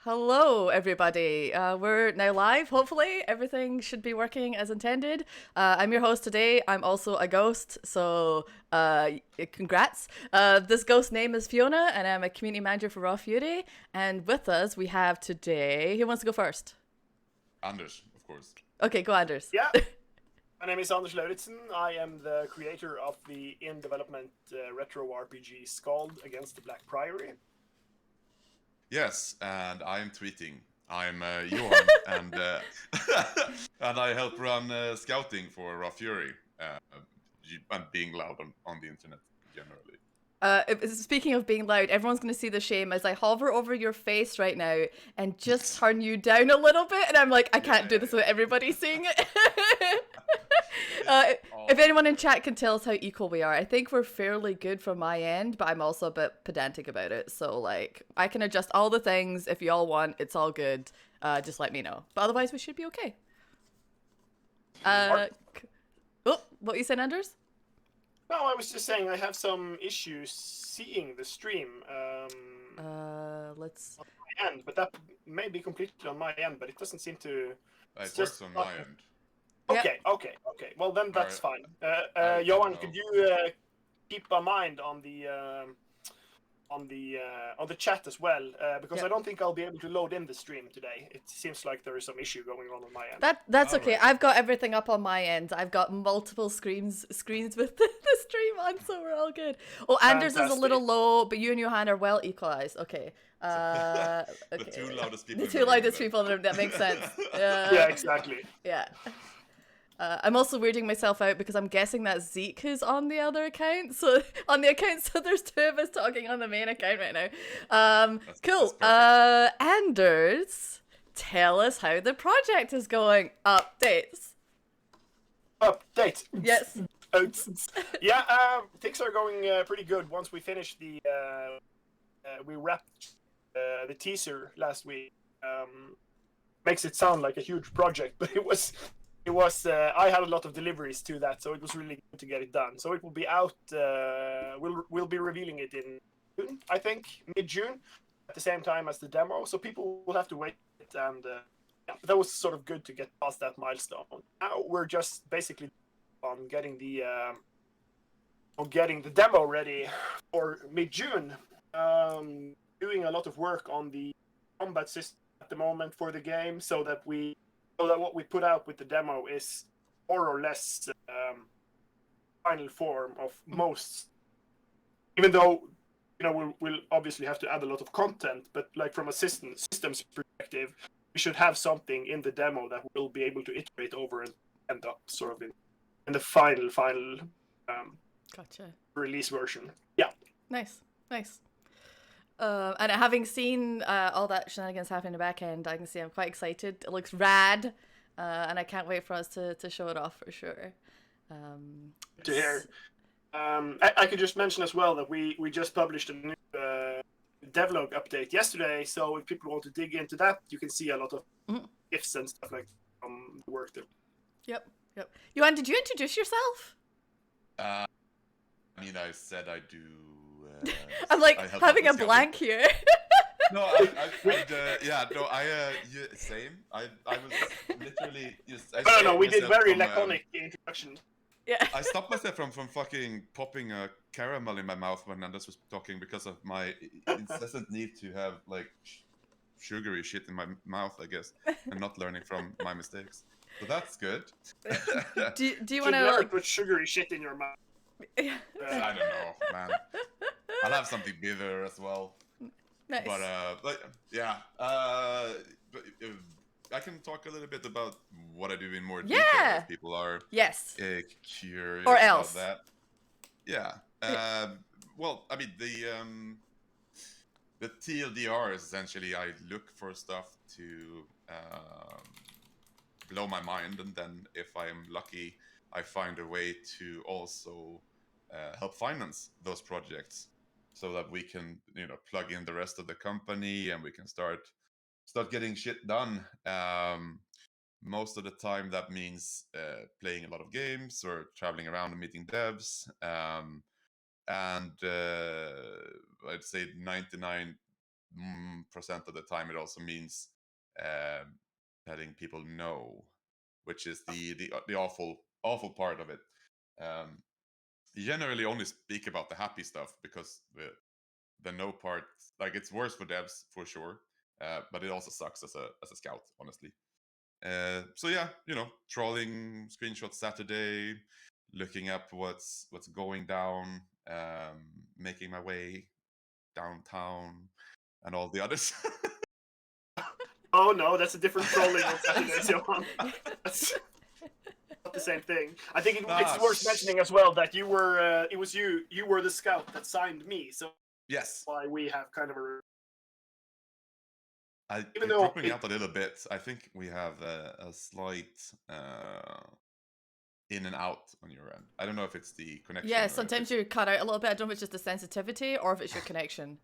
Hello, everybody. We're now live. Hopefully, everything should be working as intended. I'm your host today. I'm also a ghost, so congrats. This ghost name is Fiona, and I'm a community manager for Raw Fury. And with us, we have today. Who wants to go first? Anders, of course. Okay, go, Anders. Yeah, my name is Anders Lauritzen. I am the creator of the in-development retro RPG Skald against the Black Priory. Yes, and I'm tweeting. I'm Johan, and and I help run scouting for Raw Fury, and being loud on the internet generally. Speaking of being loud, everyone's going to see the shame as I hover over your face right now and just turn you down a little bit. And I'm like, I can't do this without everybody seeing it. If anyone in chat can tell us how equal we are, I think we're fairly good from my end, but I'm also a bit pedantic about it. So, like, I can adjust all the things if you all want. It's all good. Just let me know. But otherwise, we should be okay. What you saying, Anders? No, I was just saying I have some issues seeing the stream. Let's. On my end, but that may be completely on my end, but it doesn't seem to. It works on my end. Okay. Well, then that's fine. Johan, could you keep a mind on the chat as well, because I don't think I'll be able to load in the stream today. It seems like there is some issue going on my end. That's okay. Right. I've got everything up on my end. I've got multiple screens with the stream on, so we're all good. Oh, Anders is a little low, but you and Johan are well equalized. Okay. Okay. The two loudest people. The two loudest people in the room. That makes sense. Yeah, exactly. Yeah. I'm also weirding myself out because I'm guessing that Zeke is on the other account. So there's two of us talking on the main account right now. Cool. Anders, tell us how the project is going. Updates. Yes. Yeah, things are going pretty good. Once we finish we wrapped the teaser last week. Makes it sound like a huge project, but it was I had a lot of deliveries to that, so it was really good to get it done. So it will be out. We'll be revealing it in June, I think, mid-June, at the same time as the demo. So people will have to wait, and that was sort of good to get past that milestone. Now we're just basically on getting the demo ready for mid-June. Doing a lot of work on the combat system at the moment for the game, so that what we put out with the demo is more or less final form of most. Even though we'll obviously have to add a lot of content, but like from a systems perspective, we should have something in the demo that we'll be able to iterate over and end up sort of in the final Gotcha. release version. Yeah. Nice. And having seen all that shenanigans happen in the back end, I can see I'm quite excited. It looks rad, and I can't wait for us to show it off for sure. To hear. I could just mention as well that we just published a new devlog update yesterday, so if people want to dig into that, you can see a lot of GIFs and stuff like from the work there. Yep. Johan, did you introduce yourself? I mean, I said I do. I'm like having a blank here. No, same. I was literally just. No, we did very laconic introduction. Yeah. I stopped myself from fucking popping a caramel in my mouth when Anders was talking because of my incessant need to have like sugary shit in my mouth, I guess, and not learning from my mistakes. So that's good. Do you want to never put sugary shit in your mouth? I don't know, man. I'll have something bitter as well. Nice. But yeah. I can talk a little bit about what I do in more detail if people are curious or else. about that. Yeah. Well, I mean, the TLDR is essentially I look for stuff to blow my mind, and then if I am lucky, I find a way to also help finance those projects, so that we can plug in the rest of the company and we can start getting shit done. Most of the time that means playing a lot of games or traveling around and meeting devs, and I'd say 99 percent of the time it also means letting people know, which is the awful part of it. You generally only speak about the happy stuff because the no part, like, it's worse for devs for sure, but it also sucks as a scout, honestly. So yeah, trawling screenshots Saturday, looking up what's going down, making my way downtown, and all the others. Oh no, that's a different trolling on Saturdays, Johan. That's not the same thing. I think it's worth mentioning as well that you were you were the scout that signed me, so Yes. why we have kind of a. Even though dropping out a little bit, I think we have a slight in and out on your end. I don't know if it's the connection. Yeah, sometimes you cut out a little bit. I don't know if it's just the sensitivity or if it's your connection.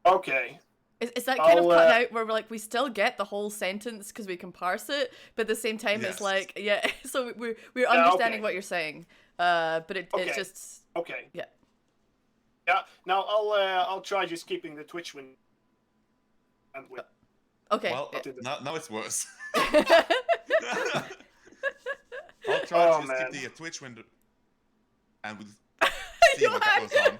Okay. It's that kind of cut out where we still get the whole sentence because we can parse it, but at the same time it's like, yeah, so we're understanding what you're saying, but it's just okay. Yeah. Now I'll try just keeping the Twitch window. Okay. Well, now it's worse. I'll try to just keep the Twitch window, and we'll see what goes on.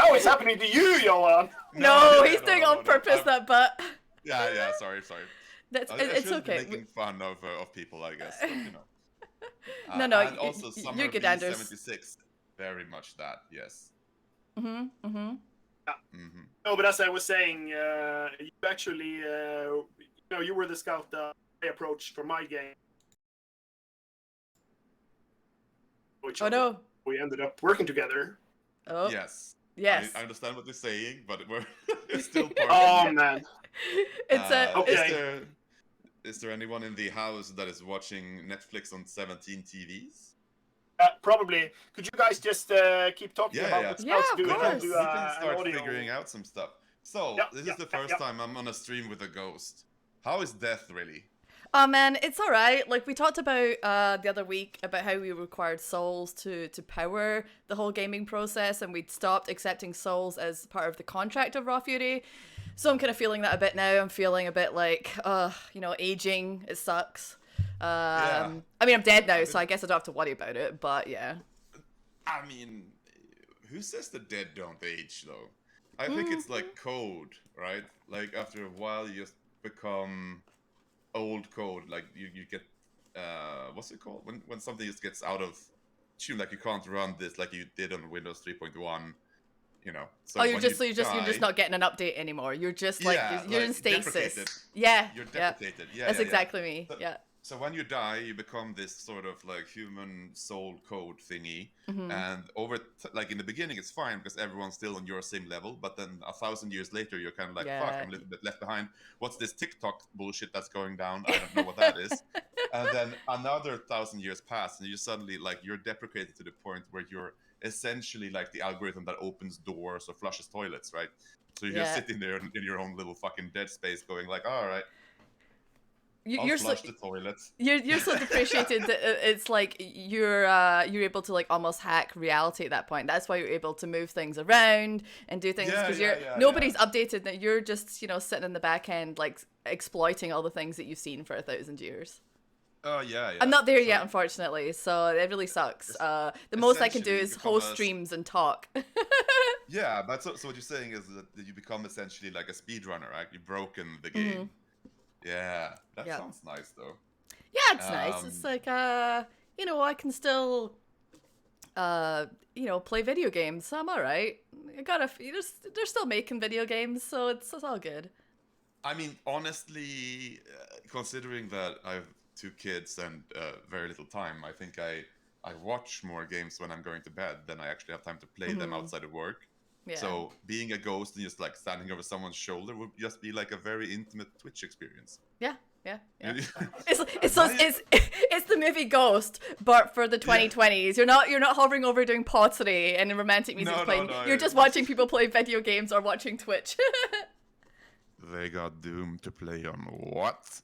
Oh, it's happening to you, Johan! No, he's doing on purpose, that butt. Yeah, sorry. It's okay. Making fun of people, I guess. But, no, and also you're good, Anders. 76, very much that, yes. No, but as I was saying, you actually, you were the scout that I approached for my game. Oh no! We ended up working together. Oh yes. I understand what you're saying, but we're still part of it. Man. It's okay. Is there anyone in the house that is watching Netflix on 17 TVs? Probably. Could you guys just keep talking about what scouts do? We can start figuring out some stuff. So, this is the first time I'm on a stream with a ghost. How is death, really? Oh man, it's alright. Like, we talked about the other week about how we required souls to power the whole gaming process, and we'd stopped accepting souls as part of the contract of Raw Fury. So I'm kind of feeling that a bit now. I'm feeling a bit like, aging. It sucks. I mean, I'm dead now, so I guess I don't have to worry about it, but yeah. I mean, who says the dead don't age, though? I think it's like code, right? Like, after a while, you just become old code. Like, you get, what's it called? When something just gets out of tune, like, you can't run this like you did on Windows 3.1. So you're just not getting an update anymore. You're just you're in stasis. Deprecated. Yeah. You're deprecated. Yeah. That's exactly me. So when you die, you become this sort of like human soul code thingy, and in the beginning it's fine because everyone's still on your same level, but then 1,000 years later you're kind of like, fuck, I'm a little bit left behind. What's this TikTok bullshit that's going down? I don't know what that is. And then another 1,000 years pass, and you suddenly you're deprecated to the point where you're essentially like the algorithm that opens doors or flushes toilets, right? So you're just sitting there in your own little fucking dead space going like, all right, I'll flush the toilets. You're so depreciated that it's like you're able to like almost hack reality at that point. That's why you're able to move things around and do things because nobody's updated. That you're just sitting in the back end like exploiting all the things that you've seen for 1,000 years. Oh yeah. I'm not there yet, unfortunately, so it really sucks. The most I can do is host streams and talk. Yeah, but so what you're saying is that you become essentially like a speedrunner, right? You've broken the game. Yeah, that sounds nice though. Yeah, it's nice. It's like I can still play video games, so I'm alright. They're still making video games, so it's all good. I mean, honestly, considering that I've 2 kids and very little time, I think I watch more games when I'm going to bed than I actually have time to play them outside of work. Yeah. So being a ghost and just like standing over someone's shoulder would just be like a very intimate Twitch experience. Yeah. It's the movie Ghost, but for the 2020s. You're not hovering over doing pottery and romantic music playing. No, you're just watching people play video games or watching Twitch. They got doomed to play on what?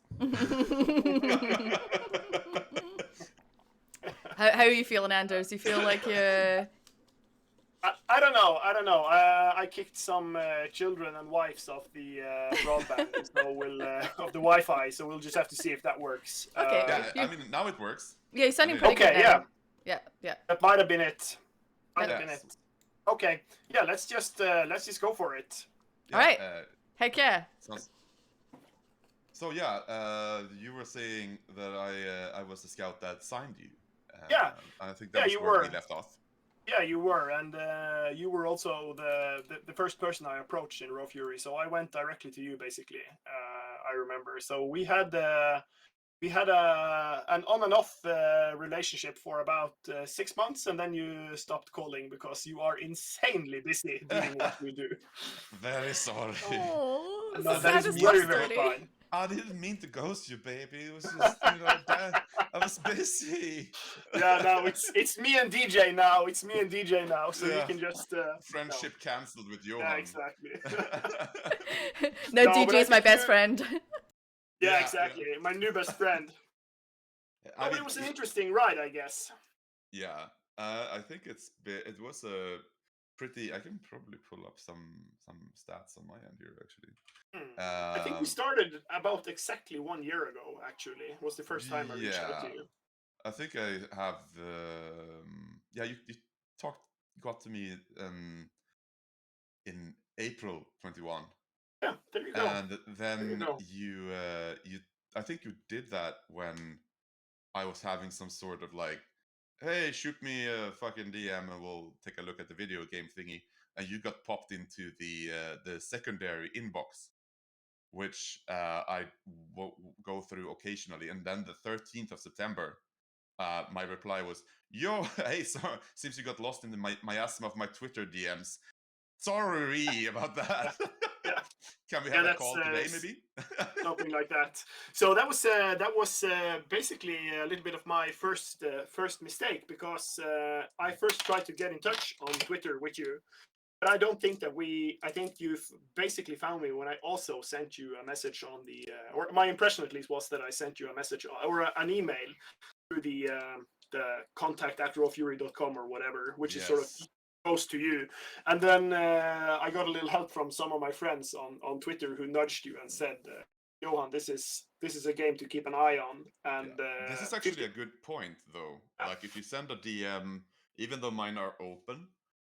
How are you feeling, Anders? You feel like you're... I don't know. I kicked some children and wives off the broadband, so we'll of the Wi-Fi. So we'll just have to see if that works. Okay. Yeah, I mean now it works. You're I sounding mean, pretty good Okay, now. yeah, Yeah. that might have been it. Might have been Yes. it. Okay, yeah. Let's just go for it. Yeah, All right. Heck yeah. So yeah, you were saying that I was the scout that signed you. Yeah. I think that Yeah, was you where were. we left off. Yeah, you were, and you were also the first person I approached in Raw Fury. So I went directly to you, basically. I remember. So we had an on and off relationship for about 6 months, and then you stopped calling because you are insanely busy doing what you do. Very sorry. Oh, And this is that the is saddest very, love very story. fine. I didn't mean to ghost you, baby. It was just, that I was busy. Yeah, now it's me and DJ now. It's me and DJ now, so you Yeah. can just Friendship cancelled with Johan. Yeah, exactly. No, No, but DJ I is my think best you- friend. Yeah, Yeah, exactly. My new best friend. I But mean, it was an interesting ride, I guess. yeah. I think it was a pretty. I can probably pull up some stats on my end here actually. I think we started about exactly 1 year ago. Actually, was the first time I reached out to Yeah. you. I think I have. Yeah, you got to me in April 21. Yeah, there you go. And then go. you I think you did that when I was having some sort of like, hey, shoot me a fucking DM and we'll take a look at the video game thingy. And you got popped into the secondary inbox, which I go through occasionally. And then the 13th of September, my reply was, yo, hey, so seems you got lost in the miasma of my Twitter DMs. Sorry about that. Yeah. Can we have a that's, call today, maybe? Something like that. So that was basically a little bit of my first mistake, because I first tried to get in touch on Twitter with you, but I don't think that I think you've basically found me when I also sent you a message on the or my impression at least was that I sent you a message or an email through the contact@rawfury.com or whatever, which is sort of Yes. close to you. And then I got a little help from some of my friends on Twitter who nudged you and said, Johan, this is a game to keep an eye on. And Yeah. This is actually a good point, though. Like if you send a DM, even though mine are open,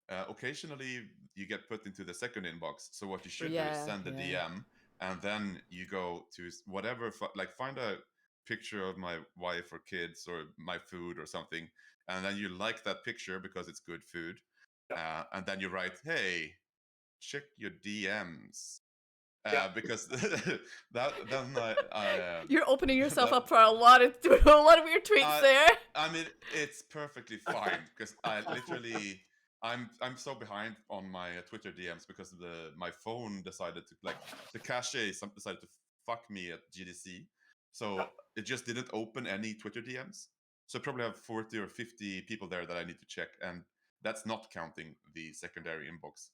occasionally you get put into the second inbox. So what you should do is send a DM, and then you go to whatever, like find a picture of my wife or kids or my food or something, and then you like that picture because it's good food, and then you write, hey, check your DMs. Because then You're opening yourself up for a lot of weird tweets there. I mean, it's perfectly fine because I literally I'm so behind on my Twitter DMs because my phone decided to, like, the cache decided to fuck me at GDC, so it just didn't open any Twitter DMs. So I probably have 40 or 50 people there that I need to check, and that's not counting the secondary inbox.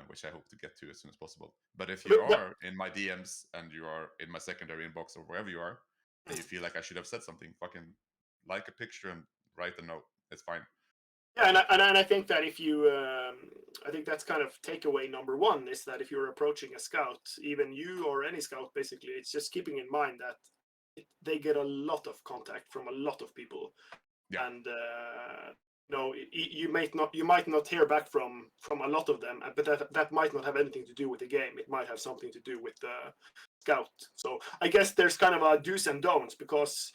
Which I hope to get to as soon as possible. But if you are in my DMs and you are in my secondary inbox or wherever you are, and you feel like I should have said something, fucking like a picture and write a note. It's fine. Yeah, and I think that if you, I think that's kind of takeaway number one, is that if you're approaching a scout, even you or any scout, basically, it's just keeping in mind that they get a lot of contact from a lot of people, and you might not hear back from a lot of them, but that might not have anything to do with the game. It might have something to do with the scout. So I guess there's kind of a do's and don'ts, because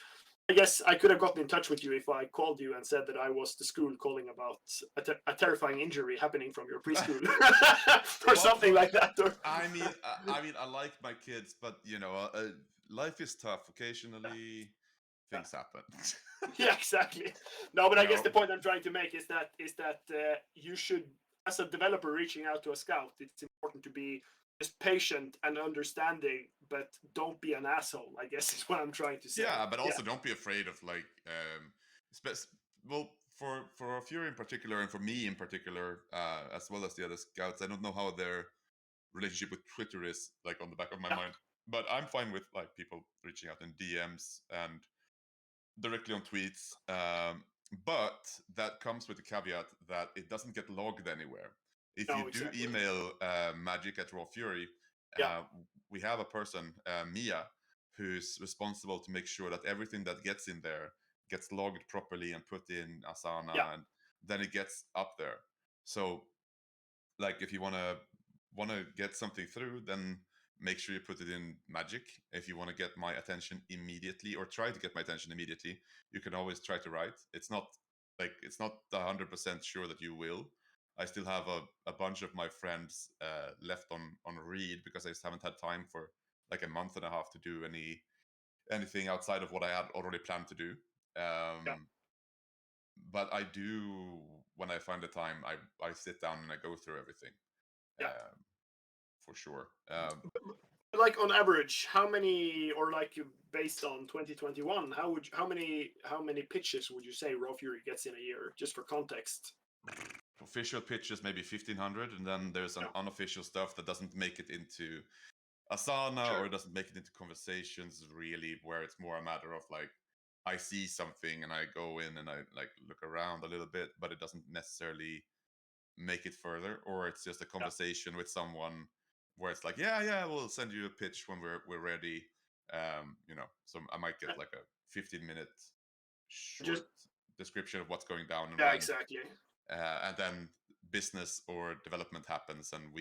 I guess I could have gotten in touch with you if I called you and said that I was the school calling about a terrifying injury happening from your preschool, or something like that. I mean, I like my kids, but life is tough. Occasionally, things happen. Yeah, exactly. No, but I guess the point I'm trying to make is that you should, as a developer reaching out to a scout, it's important to be just patient and understanding, but don't be an asshole, I guess is what I'm trying to say. Yeah, but also don't be afraid of, like, well, for Fury in particular, and for me in particular, as well as the other scouts, I don't know how their relationship with Twitter is, like, on the back of my mind, but I'm fine with, like, people reaching out in DMs and directly on tweets. but that comes with the caveat that it doesn't get logged anywhere. If No, you do exactly. email magic at Raw Fury, Yeah. we have a person, Mia, who's responsible to make sure that everything that gets in there gets logged properly and put in Asana, Yeah. and then it gets up there. So, like, if you wanna get something through, then make sure you put it in Magic. If you want to get my attention immediately, or try to get my attention immediately, you can always try to write. It's not 100% sure that you will. I still have a bunch of my friends left on read because I just haven't had time for like a month and a half to do anything outside of what I had already planned to do. Yeah. But I do, when I find the time, I sit down and I go through everything. Yeah. For sure. Like on average, how many, or like you based on 2021, how many pitches would you say Raw Fury gets in a year, just for context? Official pitches maybe 1,500, and then there's an Yeah. unofficial stuff that doesn't make it into Asana, Sure. or it doesn't make it into conversations really, where it's more a matter of like, I see something and I go in and I like look around a little bit, but it doesn't necessarily make it further, or it's just a conversation with someone where it's like, yeah, we'll send you a pitch when we're ready. So I might get like a 15-minute short Just description of what's going down and yeah, when, exactly. and then business or development happens, and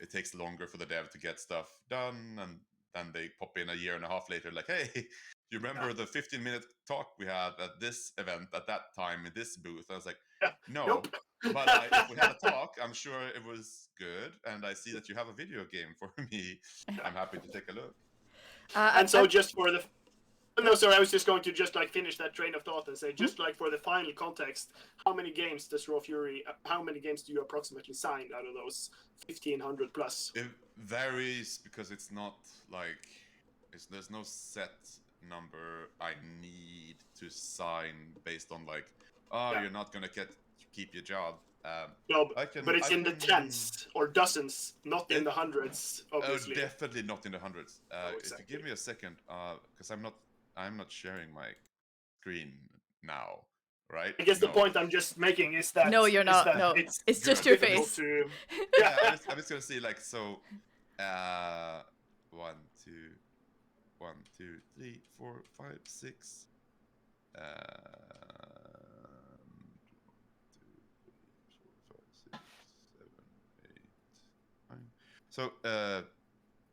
it takes longer for the dev to get stuff done, and then they pop in a year and a half later like, hey, you remember the 15-minute talk we had at this event at that time in this booth? I was like, Yeah. no. Nope. But if we had a talk, I'm sure it was good, and I see that you have a video game for me. I'm happy to take a look. And so just for the no, sorry, I was just going to just like finish that train of thought and say, just like for the final context, how many games does Raw Fury? How many games do you approximately sign out of those 1,500 plus? It varies because it's not like there's no set number I need to sign based on like, oh, Yeah. you're not gonna keep your job. No, but it's I in the can- tens or dozens, not in the hundreds, obviously. Oh, definitely not in the hundreds. Exactly. If you give me a second, because I'm not sharing my screen now, right? I guess the No. point I'm just making is that No, you're not. that No, it's just your difficult face. to. Yeah, I'm just gonna see like so. 1, 2, 1, 2, 3, 4, 5, 6. 1, 2, 3, 4, 5, 6, 7, 8, 9. So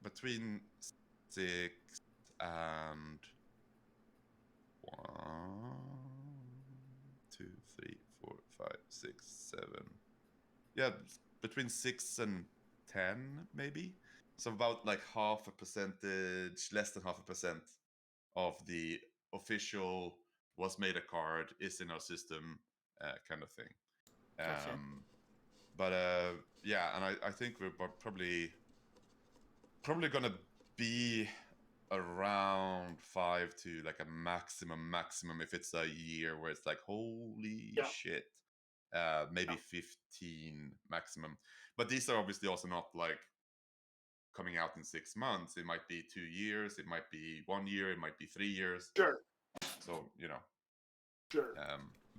between 6 and 1, 2, 3, 4, 5, 6, 7. Yeah, between 6 and 10 maybe. So about like half a percentage, less than half a percent of the official was made a card, is in our system, kind of thing. Gotcha. But yeah, and I think we're probably gonna be around 5 to like a maximum if it's a year where it's like, holy Yeah. shit, maybe 15 maximum. But these are obviously also not like coming out in 6 months. It might be 2 years, it might be 1 year, it might be 3 years. Sure. So Sure.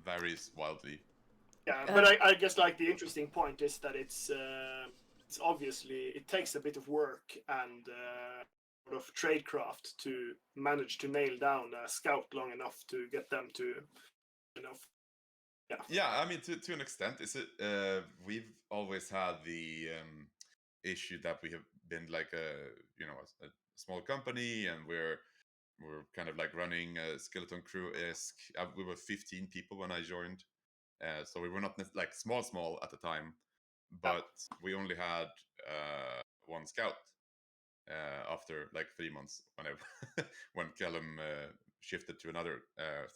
varies wildly. Yeah, but I guess like the interesting point is that it's obviously it takes a bit of work and sort of tradecraft to manage to nail down a scout long enough to get them to, Yeah, I mean, to an extent, we've always had the issue that we have been like a small company, and we're kind of like running a skeleton crew-esque. We were 15 people when I joined, so we were not like small at the time, but we only had one scout after like 3 months when Callum shifted to another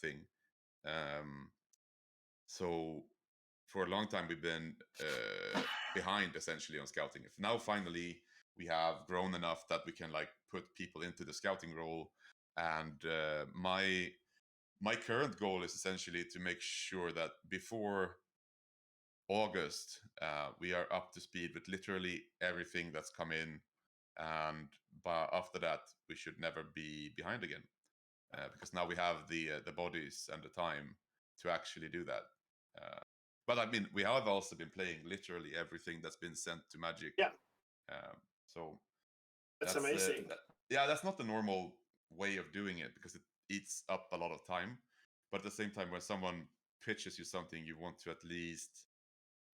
thing. So for a long time we've been behind essentially on scouting. If now finally we have grown enough that we can like put people into the scouting role, and my current goal is essentially to make sure that before August we are up to speed with literally everything that's come in, and after that we should never be behind again, because now we have the bodies and the time to actually do that. But I mean, we have also been playing literally everything that's been sent to Magic. Yeah. So That's amazing. That's not the normal way of doing it because it eats up a lot of time. But at the same time, when someone pitches you something, you want to at least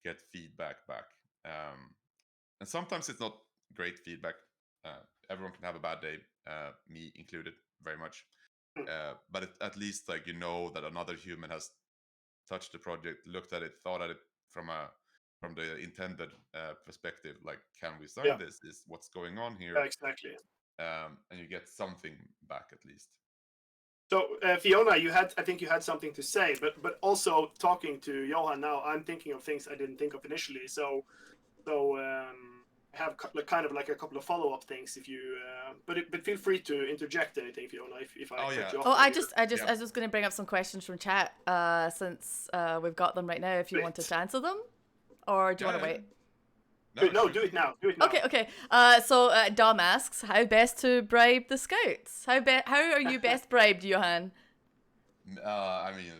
get feedback back. And sometimes it's not great feedback. Everyone can have a bad day, me included, very much. But at least like that another human has touched the project, looked at it, thought at it from the intended perspective. Like, can we sign this? Is what's going on here? Yeah, exactly. And you get something back at least. So Fiona, I think you had something to say, but also talking to Johan now, I'm thinking of things I didn't think of initially. So I have kind of like a couple of follow-up things if you but feel free to interject anything, Fiona, if I cut you off. I was just going to bring up some questions from chat since we've got them right now if you wanted to answer them, or do you want to wait? No, do it now. Okay. So Dom asks, how best to bribe the scouts? How are you best bribed, Johan? I mean,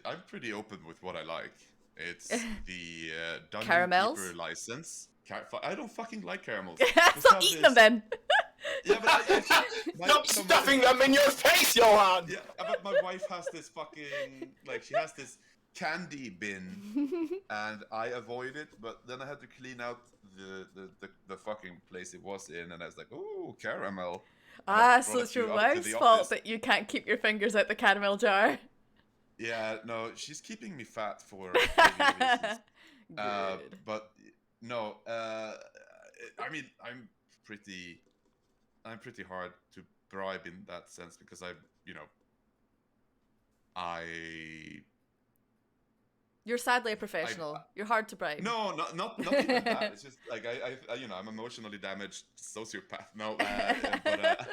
I'm pretty open with what I like. It's the Dungeon Caramels? Keeper license. I don't fucking like caramels. Stop eating them then. Yeah, but stop stuffing them in your face, Johan. Yeah, but my wife has this fucking she has this candy bin, and I avoid it. But then I had to clean out the fucking place it was in, and I was like, "Ooh, caramel." So it's your wife's fault that you can't keep your fingers out the caramel jar. Yeah, no, she's keeping me fat for reasons. But no, I mean, I'm pretty hard to bribe in that sense because You're sadly a professional. You're hard to bribe. No, not even that. It's just like I'm emotionally damaged sociopath. No, but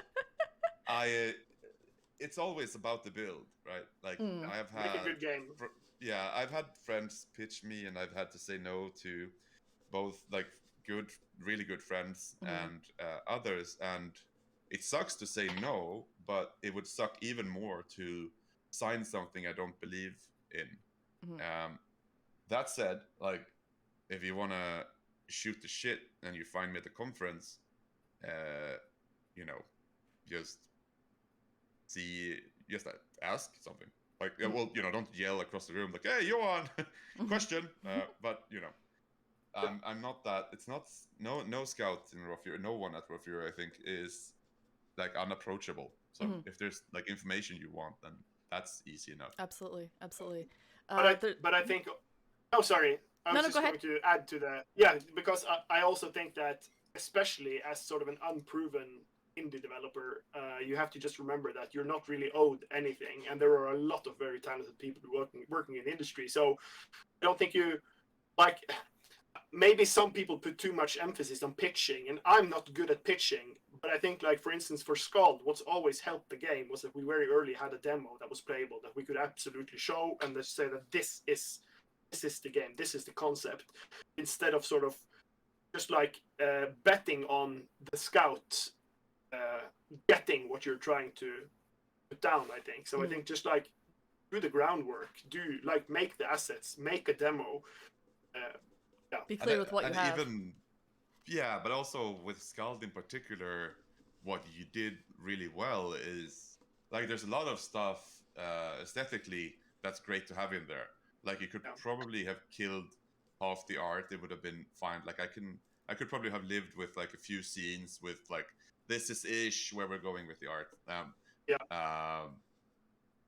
it's always about the build, right? Like I've had a good game. I've had friends pitch me, and I've had to say no to both like really good friends and others, and it sucks to say no, but it would suck even more to sign something I don't believe in. That said, like, if you want to shoot the shit and you find me at the conference, just ask something. Like, well, don't yell across the room like, "Hey, Johan, question." But I'm not that. It's not no scout in Raw Fury, no one at Raw Fury, I think, is like unapproachable. So if there's like information you want, then that's easy enough. Absolutely. But I think. Oh, sorry. I was just going to add to that. Because I also think that, especially as sort of an unproven indie developer, you have to just remember that you're not really owed anything, and there are a lot of very talented people working in the industry. So I don't think you maybe some people put too much emphasis on pitching, and I'm not good at pitching. But I think, like, for instance, for Skald, what's always helped the game was that we very early had a demo that was playable, that we could absolutely show and let's say that this is the game, this is the concept, instead of sort of just like betting on the scout getting what you're trying to put down, I think. So I think just like do the groundwork, make the assets, make a demo. Be clear with what you have. But also with Skald in particular, what you did really well is like there's a lot of stuff aesthetically that's great to have in there. Like you could probably have killed half the art; it would have been fine. Like I could probably have lived with like a few scenes with like this is ish where we're going with the art.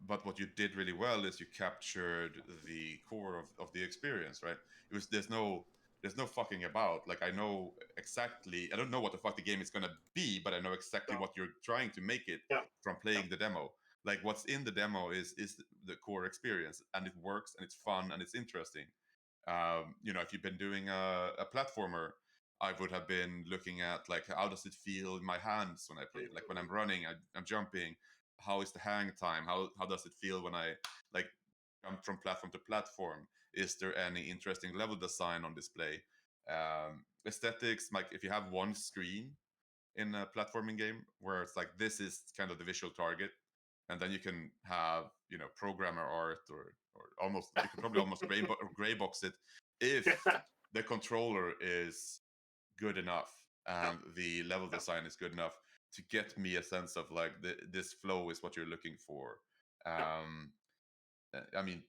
But what you did really well is you captured the core of the experience, right? It was there's no fucking about. Like I know exactly. I don't know what the fuck the game is gonna be, but I know exactly what you're trying to make it from playing the demo. Like what's in the demo is the core experience, and it works, and it's fun, and it's interesting. If you've been doing a platformer, I would have been looking at like how does it feel in my hands when I play it? Like when I'm running, I'm jumping. How is the hang time? How does it feel when I like jump from platform to platform? Is there any interesting level design on display? Aesthetics, like if you have one screen in a platforming game where it's like this is kind of the visual target, and then you can have programmer art or almost you can probably almost gray box it if the controller is good enough and the level design is good enough to get me a sense of like this flow is what you're looking for. I mean,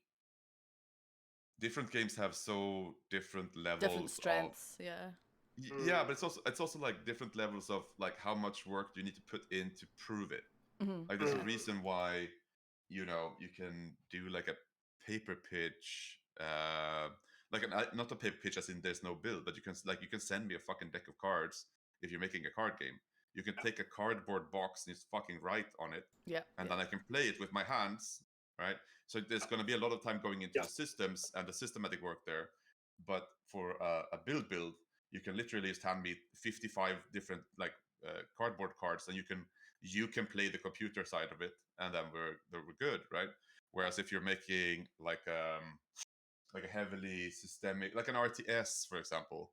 different games have so different levels Different strengths, yeah, but it's also like different levels of like how much work do you need to put in to prove it. Like there's a reason why you can do like a paper pitch, like not a paper pitch as in there's no build, but you can send me a fucking deck of cards if you're making a card game. You can take a cardboard box and just fucking write on it, and then I can play it with my hands, right? So there's going to be a lot of time going into the systems and the systematic work there. But for a build, you can literally just hand me 55 different like cardboard cards, and you can play the computer side of it, and then we're good, right? Whereas if you're making like a heavily systemic, like an RTS, for example,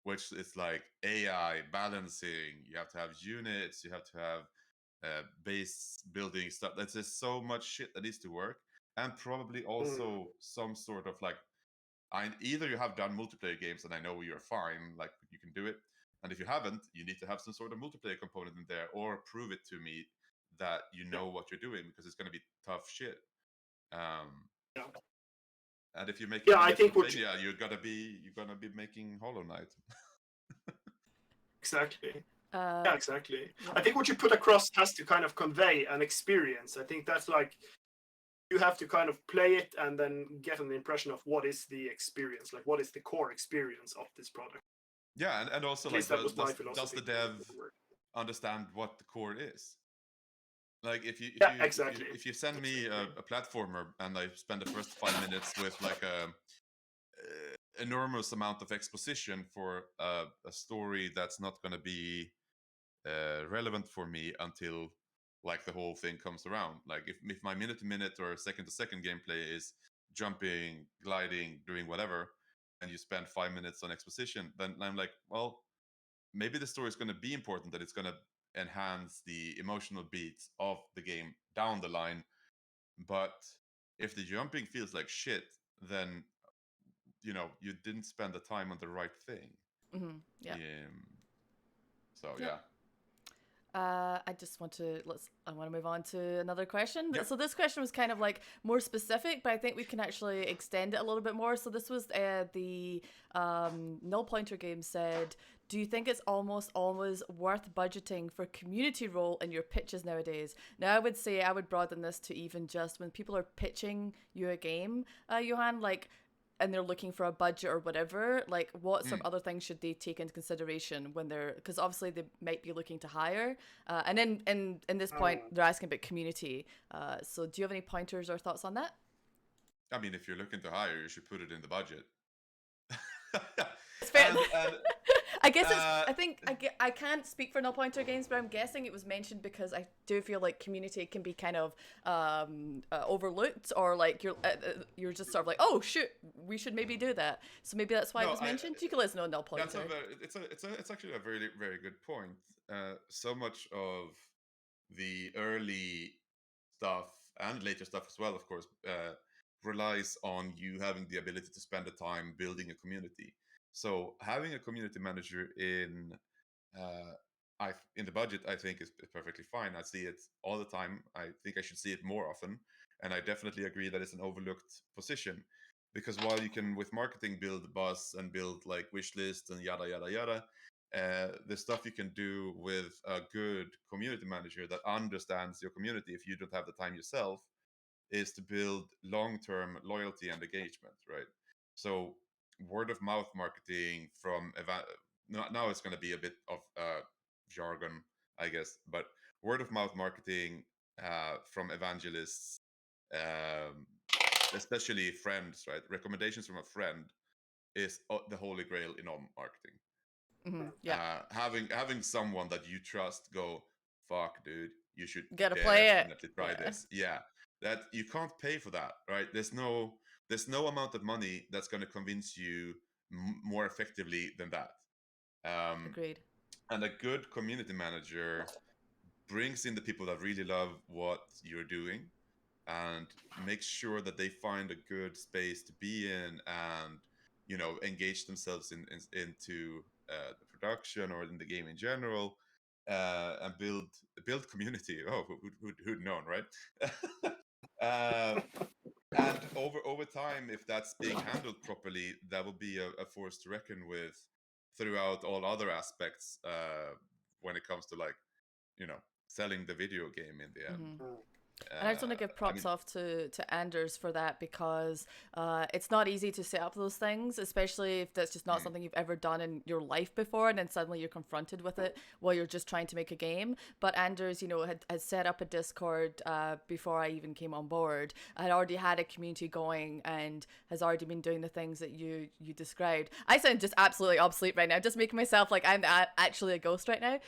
which is like AI balancing, you have to have units, you have to have base building stuff. That's just so much shit that needs to work, and probably also some sort of like either you have done multiplayer games and I know you're fine, like you can do it, and if you haven't, you need to have some sort of multiplayer component in there, or prove it to me that you know what you're doing, because it's going to be tough shit. And if you're making I think you're gonna be making Hollow Knight. Exactly. Exactly. I think what you put across has to kind of convey an experience. I think that's like you have to kind of play it and then get an impression of what is the experience, like what is the core experience of this product. Yeah, and also like does the dev understand what the core is? Like if you send me a platformer and I spend the first 5 minutes with like a enormous amount of exposition for a story that's not going to be relevant for me until like the whole thing comes around. Like if my minute to minute or second to second gameplay is jumping, gliding, doing whatever, and you spend 5 minutes on exposition, then I'm like, well, maybe the story is going to be important, that it's going to enhance the emotional beats of the game down the line. But if the jumping feels like shit, then you didn't spend the time on the right thing. So yeah. I want to move on to another question. Yep. So this question was kind of like more specific, but I think we can actually extend it a little bit more. So this was the Null Pointer game said, do you think it's almost always worth budgeting for community role in your pitches nowadays? Now I would say I would broaden this to even just when people are pitching you a game, Johan, like, and they're looking for a budget or whatever, like what sort of other things should they take into consideration when they're, because obviously they might be looking to hire, and then in this point they're asking about community. So do you have any pointers or thoughts on that? I mean, if you're looking to hire, you should put it in the budget. It's fair. I guess I can't speak for Null Pointer games, but I'm guessing it was mentioned because I do feel like community can be kind of overlooked, or like you're just sort of like, oh shoot, we should maybe do that. So maybe that's why it was mentioned. You can let us know Null Pointer. It's actually a very, very good point. So much of the early stuff and later stuff as well, of course, relies on you having the ability to spend the time building a community. So having a community manager in the budget, I think is perfectly fine. I see it all the time. I think I should see it more often, and I definitely agree that it's an overlooked position, because while you can with marketing build buzz and build like wish lists and yada yada yada, the stuff you can do with a good community manager that understands your community, if you don't have the time yourself, is to build long-term loyalty and engagement, right? So word of mouth marketing from now it's going to be a bit of jargon, I guess, but word of mouth marketing from evangelists, especially friends, right? Recommendations from a friend is the holy grail in all marketing. Having someone that you trust go, fuck, dude, you should definitely try this. Yeah, that you can't pay for that, right? There's no amount of money that's going to convince you more effectively than that. Agreed. And a good community manager brings in the people that really love what you're doing, and makes sure that they find a good space to be in, and engage themselves into the production or in the game in general, and build community. Oh, who'd known, right? uh, and over time, if that's being handled properly, that will be a force to reckon with throughout all other aspects, when it comes to, like, selling the video game in the end. Mm-hmm. And I just want to give props off to Anders for that, because it's not easy to set up those things, especially if that's just not something you've ever done in your life before, and then suddenly you're confronted with it while you're just trying to make a game. But Anders, had set up a Discord before I even came on board. I had already had a community going and has already been doing the things that you described. I sound just absolutely obsolete right now, just making myself like I'm actually a ghost right now.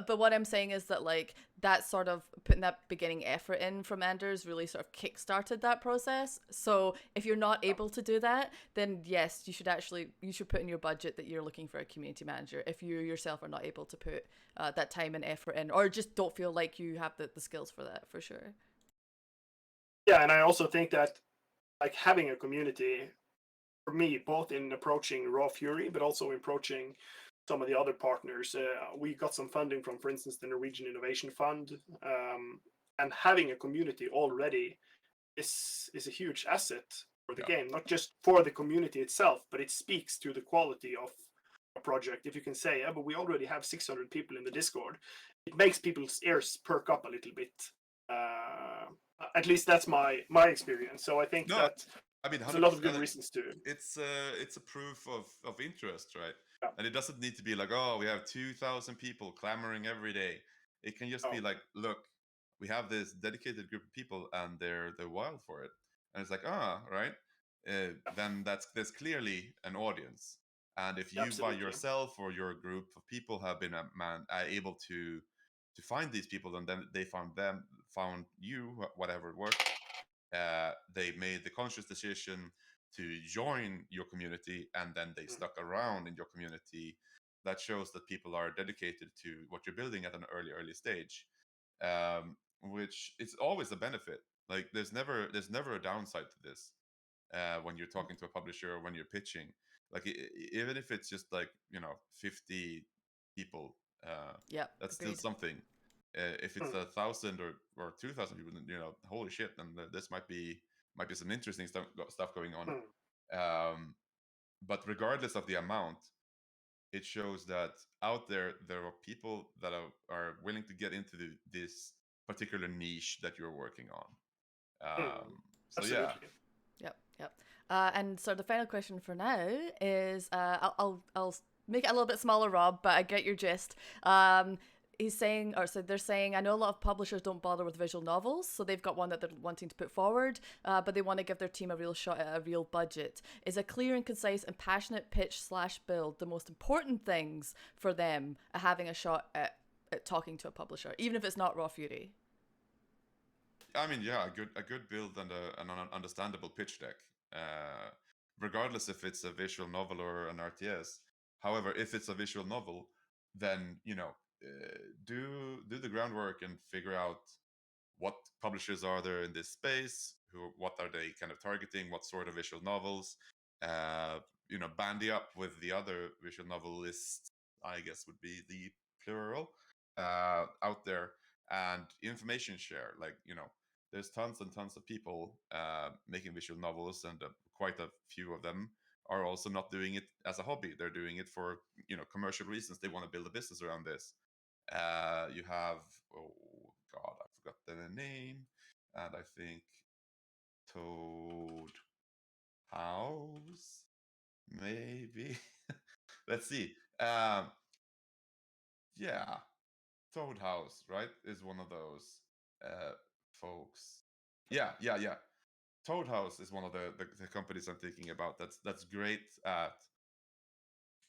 But what I'm saying is that, like, that sort of putting that beginning effort in from Anders really sort of kickstarted that process. So if you're not able to do that, then yes, you should put in your budget that you're looking for a community manager if you yourself are not able to put that time and effort in, or just don't feel like you have the skills for that, for sure. Yeah, and I also think that, like, having a community, for me, both in approaching Raw Fury, but also approaching some of the other partners. We got some funding from, for instance, the Norwegian Innovation Fund, and having a community already is a huge asset for the game, not just for the community itself, but it speaks to the quality of a project. If you can say, but we already have 600 people in the Discord, it makes people's ears perk up a little bit. At least that's my experience. So I think that there's a lot of good reasons to. It's a proof of interest, right? Yeah. And it doesn't need to be like, oh, we have 2,000 people clamoring every day. It can just be like, look, we have this dedicated group of people, and they're wild for it. And it's like, right. Then there's clearly an audience. And if you by yourself or your group of people have been able to find these people, and then they found you, whatever it worked. They made the conscious decision to join your community, and then they stuck around in your community. That shows that people are dedicated to what you're building at an early stage, which is always a benefit. Like, there's never a downside to this when you're talking to a publisher or when you're pitching. Like, even if it's just like 50 people, that's agreed. still something. If it's 1,000 or 2,000 people, holy shit, then this might be some interesting stuff going on. But regardless of the amount, it shows that out there are people that are willing to get into this particular niche that you're working on. So yeah. Yep. And so the final question for now is, I'll make it a little bit smaller, Rob, but I get your gist. They're saying, I know a lot of publishers don't bother with visual novels, so they've got one that they're wanting to put forward, but they want to give their team a real shot at a real budget. Is a clear and concise and passionate pitch/build the most important things for them at having a shot at talking to a publisher, even if it's not Raw Fury? I mean, yeah, a good build and an understandable pitch deck, regardless if it's a visual novel or an RTS. However, if it's a visual novel, then do the groundwork and figure out what publishers are there in this space, what are they kind of targeting, what sort of visual novels, bandy up with the other visual novelists, I guess would be the plural, out there, and information share. Like, there's tons and tons of people making visual novels, and quite a few of them are also not doing it as a hobby. They're doing it for commercial reasons. They want to build a business around this. You have, oh god, I forgot the name, and I think Toad House, maybe. Let's see. Yeah, Toad House, right, is one of those folks. Yeah. Toad House is one of the companies I'm thinking about. That's great at,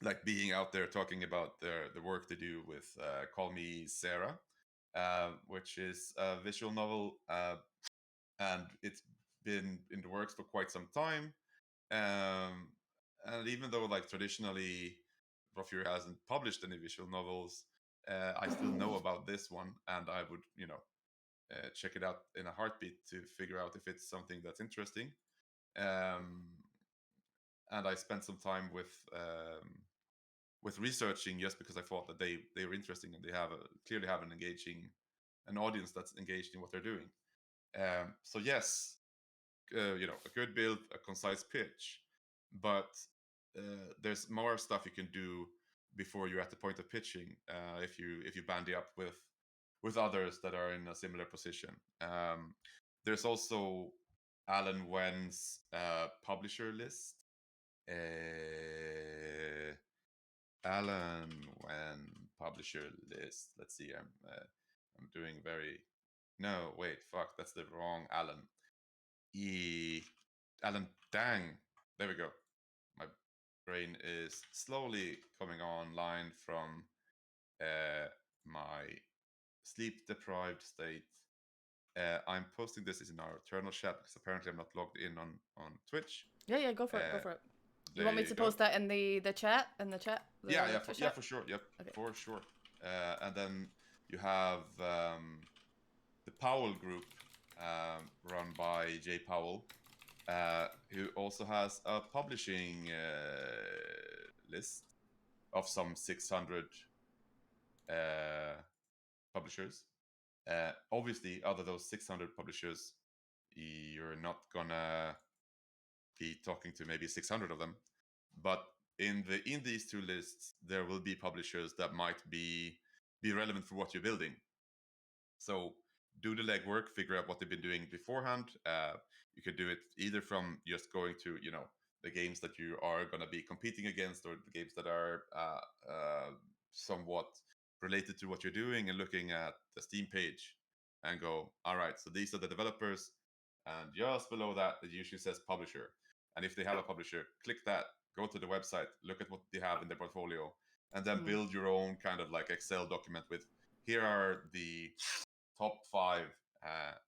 like, being out there talking about the work they do with Call Me Sarah, which is a visual novel, and it's been in the works for quite some time. And even though, like, traditionally Raw Fury hasn't published any visual novels, I still know about this one, and I would, check it out in a heartbeat to figure out if it's something that's interesting. And I spent some time with researching, just because I thought that they were interesting, and they clearly have an audience that's engaged in what they're doing. So yes, a good build, a concise pitch, but there's more stuff you can do before you're at the point of pitching. If you bandy up with others that are in a similar position. There's also Alan Wen's publisher list. Alan Wen publisher list. Let's see. I'm doing very. No, wait, fuck. That's the wrong Alan. Alan Dang. There we go. My brain is slowly coming online from my sleep-deprived state. I'm posting this in our eternal chat because apparently I'm not logged in on Twitch. Yeah, go for it. Go for it. You want me to post that in the chat? Yeah, for sure. Yep, okay. For sure. And then you have the Powell group, run by Jay Powell, who also has a publishing list of some 600 publishers. Obviously, out of those 600 publishers, you're not gonna be talking to maybe 600 of them, but in these two lists, there will be publishers that might be relevant for what you're building. So do the legwork, figure out what they've been doing beforehand. You could do it either from just going to the games that you are going to be competing against, or the games that are somewhat related to what you're doing, and looking at the Steam page and go, all right, so these are the developers, and just below that it usually says publisher. And if they have a publisher, click that, go to the website, look at what they have in their portfolio, and then build your own kind of like Excel document with, here are the top 5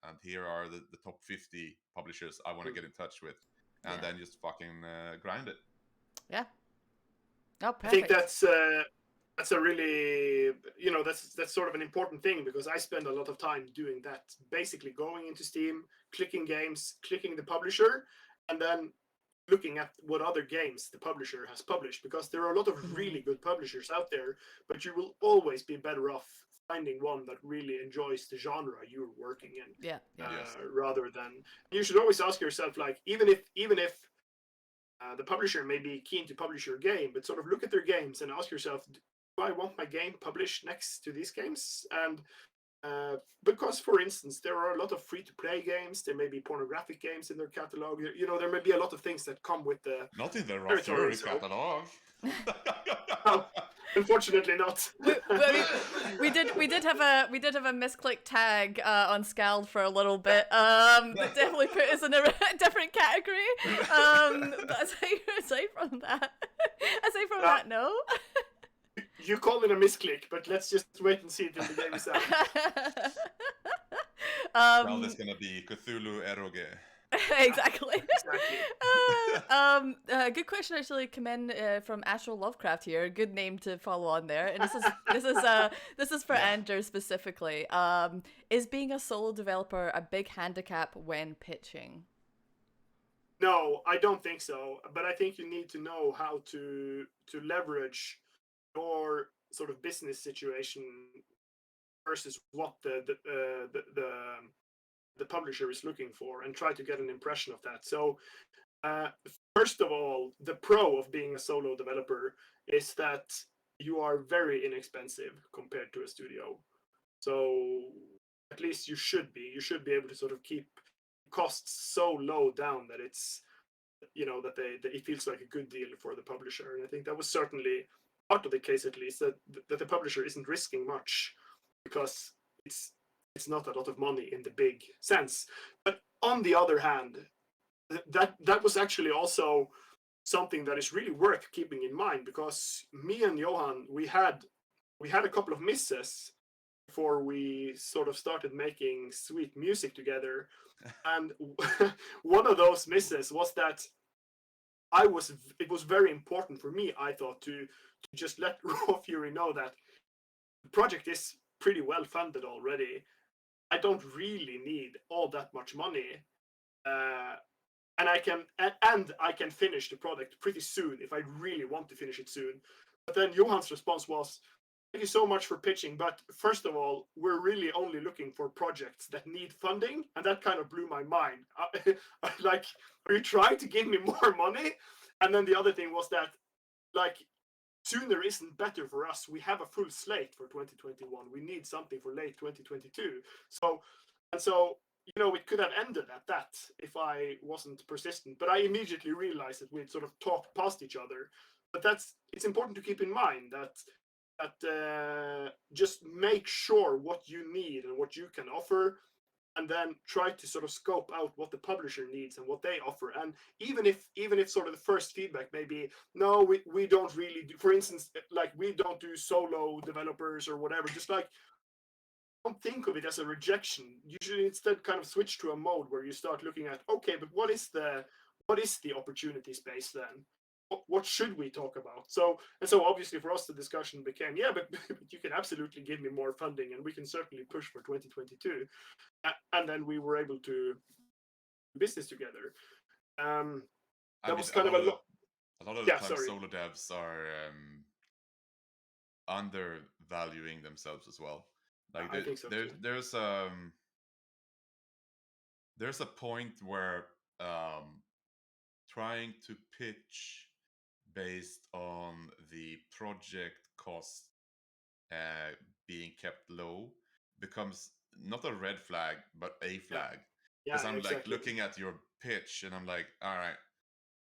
and here are the top 50 publishers I want to get in touch with, and then just fucking grind it. Yeah. Oh, perfect. I think that's a really, that's sort of an important thing, because I spend a lot of time doing that. Basically going into Steam, clicking games, clicking the publisher, and then looking at what other games the publisher has published, because there are a lot of really good publishers out there, but you will always be better off finding one that really enjoys the genre you're working in. Rather than, you should always ask yourself, like, even if the publisher may be keen to publish your game, but sort of look at their games and ask yourself, do I want my game published next to these games? And because, for instance, there are a lot of free-to-play games, there may be pornographic games in their catalog. There may be a lot of things that come with the not in the Black Priory catalog. No, unfortunately not. we did have a misclick tag on Skald for a little bit. That definitely put us in a different category. But aside from that, no. You call it a misclick, but let's just wait and see till the game is out. Well, it's gonna be Cthulhu Eroge. Exactly. Good question actually come in from Astral Lovecraft here. Good name to follow on there. And this is for Anders specifically. Is being a solo developer a big handicap when pitching? No, I don't think so. But I think you need to know how to leverage your sort of business situation versus what the publisher is looking for, and try to get an impression of that. So first of all, the pro of being a solo developer is that you are very inexpensive compared to a studio. So at least you should be able to sort of keep costs so low down that it's that it feels like a good deal for the publisher. And I think that was certainly part of the case, at least, that the publisher isn't risking much, because it's not a lot of money in the big sense. But on the other hand, that was actually also something that is really worth keeping in mind, because me and Johan, we had a couple of misses before we sort of started making sweet music together. And one of those misses was that it was very important for me, I thought, to just let Raw Fury know that the project is pretty well funded already. I don't really need all that much money, and I can finish the product pretty soon if I really want to finish it soon. But then Johan's response was, "Thank you so much for pitching, but first of all, we're really only looking for projects that need funding," and that kind of blew my mind. Like, are you trying to give me more money? And then the other thing was that, like, sooner isn't better for us. We have a full slate for 2021. We need something for late 2022. So it could have ended at that if I wasn't persistent. But I immediately realized that we'd sort of talked past each other. But it's important to keep in mind that just make sure what you need and what you can offer, and then try to sort of scope out what the publisher needs and what they offer. And even if sort of the first feedback may be, no, we don't really do, for instance, like, we don't do solo developers or whatever, just like, don't think of it as a rejection. You should instead kind of switch to a mode where you start looking at, okay, but what is the opportunity space then? What should we talk about? So obviously for us the discussion became, yeah, but you can absolutely give me more funding and we can certainly push for 2022. And then we were able to do business together. That was kind of a lot. A lot of the time, Sorry. solo devs are undervaluing themselves as well. Like, I think so too. there's a point where trying to pitch based on the project cost being kept low becomes not a red flag but a flag. Because I'm exactly. like looking at your pitch and I'm like, all right,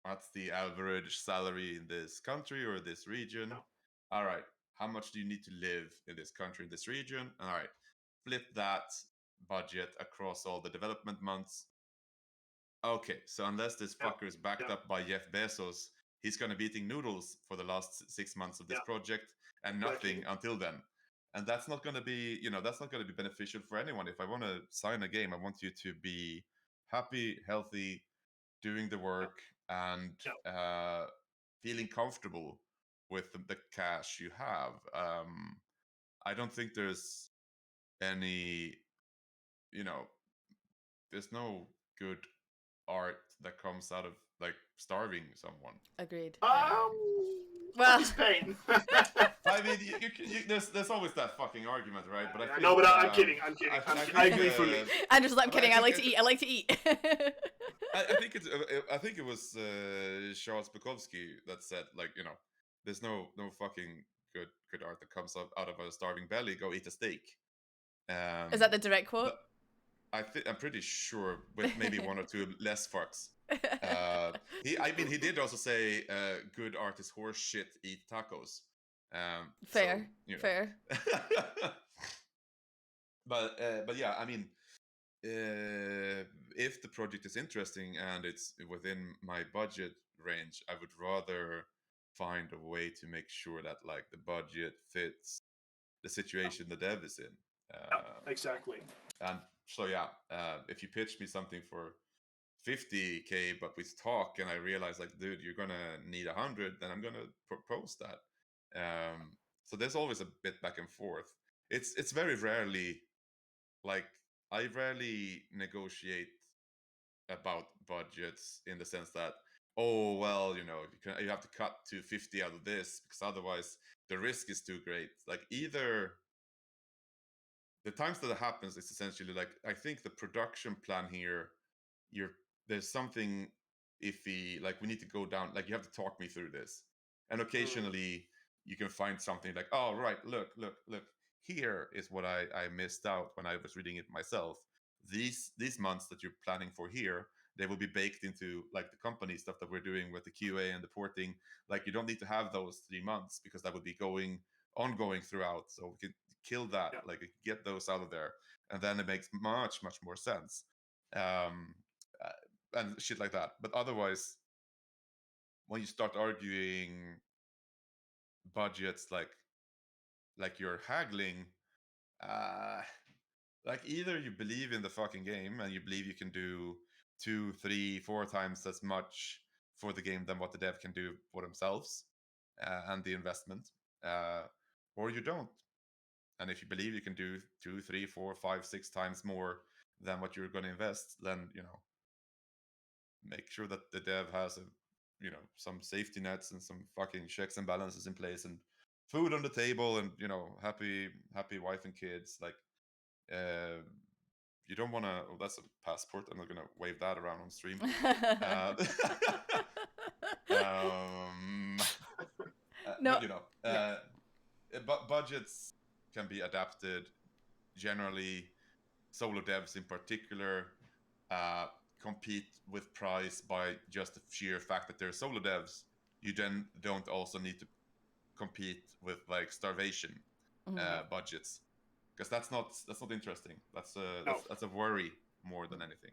what's the average salary in this country or this region? All right, how much do you need to live in this country, in this region? All right, split that budget across all the development months. Okay, so unless this fucker is backed up by Jeff Bezos, he's going to be eating noodles for the last 6 months of this project and nothing until then. And that's not going to be, that's not going to be beneficial for anyone. If I want to sign a game, I want you to be happy, healthy, doing the work, and feeling comfortable with the cash you have. I don't think there's any, there's no good art that comes out of like starving someone. Agreed. Well, it's pain. I mean, there's always that fucking argument, right? But I think, no, but I'm kidding. I agree fully. Andrew's like, I'm kidding. I like to eat. I like to eat. I think it was Charles Bukowski that said, like, there's no fucking good art that comes out of a starving belly. Go eat a steak. Is that the direct quote? I'm pretty sure, with maybe one or two less fucks. He did also say, good art is horse shit, eat tacos. Fair. Fair. But yeah, I mean, if the project is interesting and it's within my budget range, I would rather find a way to make sure that, like, the budget fits the situation the dev is in. Exactly. And so if you pitch me something for 50K but we talk and I realize, like, dude, you're gonna need 100, then I'm gonna propose that. So there's always a bit back and forth. It's very rarely, like, I rarely negotiate about budgets in the sense that, oh well, you have to cut to 50 out of this because otherwise the risk is too great. Like, either the times that it happens, it's essentially like, I think the production plan here, there's something iffy, like, we need to go down, like, you have to talk me through this. And occasionally you can find something like, oh right, look, here is what I missed out when I was reading it myself. These months that you're planning for here, they will be baked into, like, the company stuff that we're doing with the QA and the porting. Like, you don't need to have those 3 months because that would be ongoing throughout. So we can kill that, like, get those out of there, and then it makes much more sense, and shit like that. But otherwise, when you start arguing budgets, like you're haggling, like, either you believe in the fucking game and you believe you can do 2, 3, 4 times as much for the game than what the dev can do for themselves, and the investment, or you don't. And if you believe you can do 2, 3, 4, 5, 6 times more than what you're going to invest, then make sure that the dev has some safety nets and some fucking checks and balances in place, and food on the table, and happy wife and kids. Like, you don't want to. Oh, that's a passport. I'm not gonna wave that around on stream. Um, No. but budgets can be adapted. Generally, solo devs in particular compete with price by just the sheer fact that they're solo devs. You then don't also need to compete with like starvation budgets, because that's not interesting. That's a worry more than anything.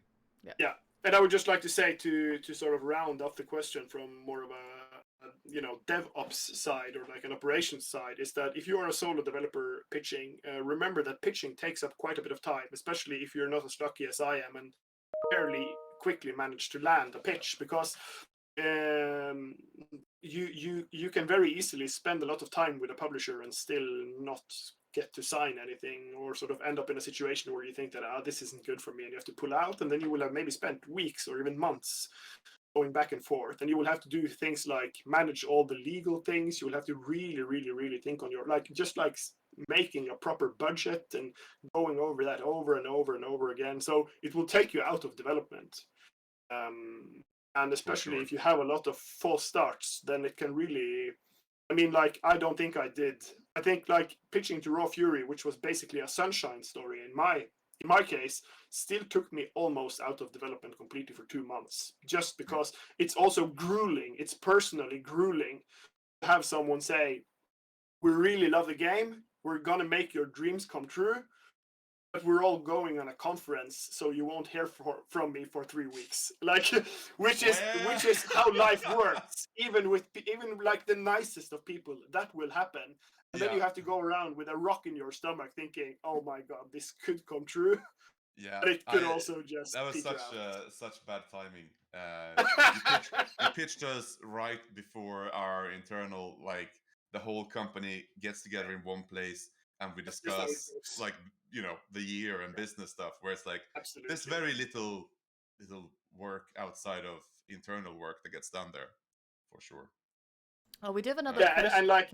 Yeah. And I would just like to say to sort of round off the question from more of a DevOps side or like an operations side, is that if you are a solo developer pitching, remember that pitching takes up quite a bit of time, especially if you're not as lucky as I am and fairly quickly manage to land a pitch, because you can very easily spend a lot of time with a publisher and still not get to sign anything, or sort of end up in a situation where you think that this isn't good for me, and you have to pull out, and then you will have maybe spent weeks or even months going back and forth, and you will have to do things like manage all the legal things. You will have to really think on your just like making a proper budget and going over that over and over and over again. So it will take you out of development. And especially if you have a lot of false starts, then it can really, I mean, like, I don't think I did. I think like pitching to Raw Fury, which was basically a Sunshine story in my case, still took me almost out of development completely for 2 months, just because it's also grueling. It's personally grueling to have someone say, "We really love the game. We're gonna make your dreams come true, but we're all going on a conference, so you won't hear from me for 3 weeks." Like, which is how life works. Even like the nicest of people, that will happen. And then you have to go around with a rock in your stomach, thinking, "Oh my god, this could come true." Yeah, but it could also just that was such bad timing. You pitched us right before our internal, like, the whole company gets together in one place, and we discuss like the year and business stuff, where it's like there's very little work outside of internal work that gets done there, for sure. Oh, we do have another yeah, question. and like,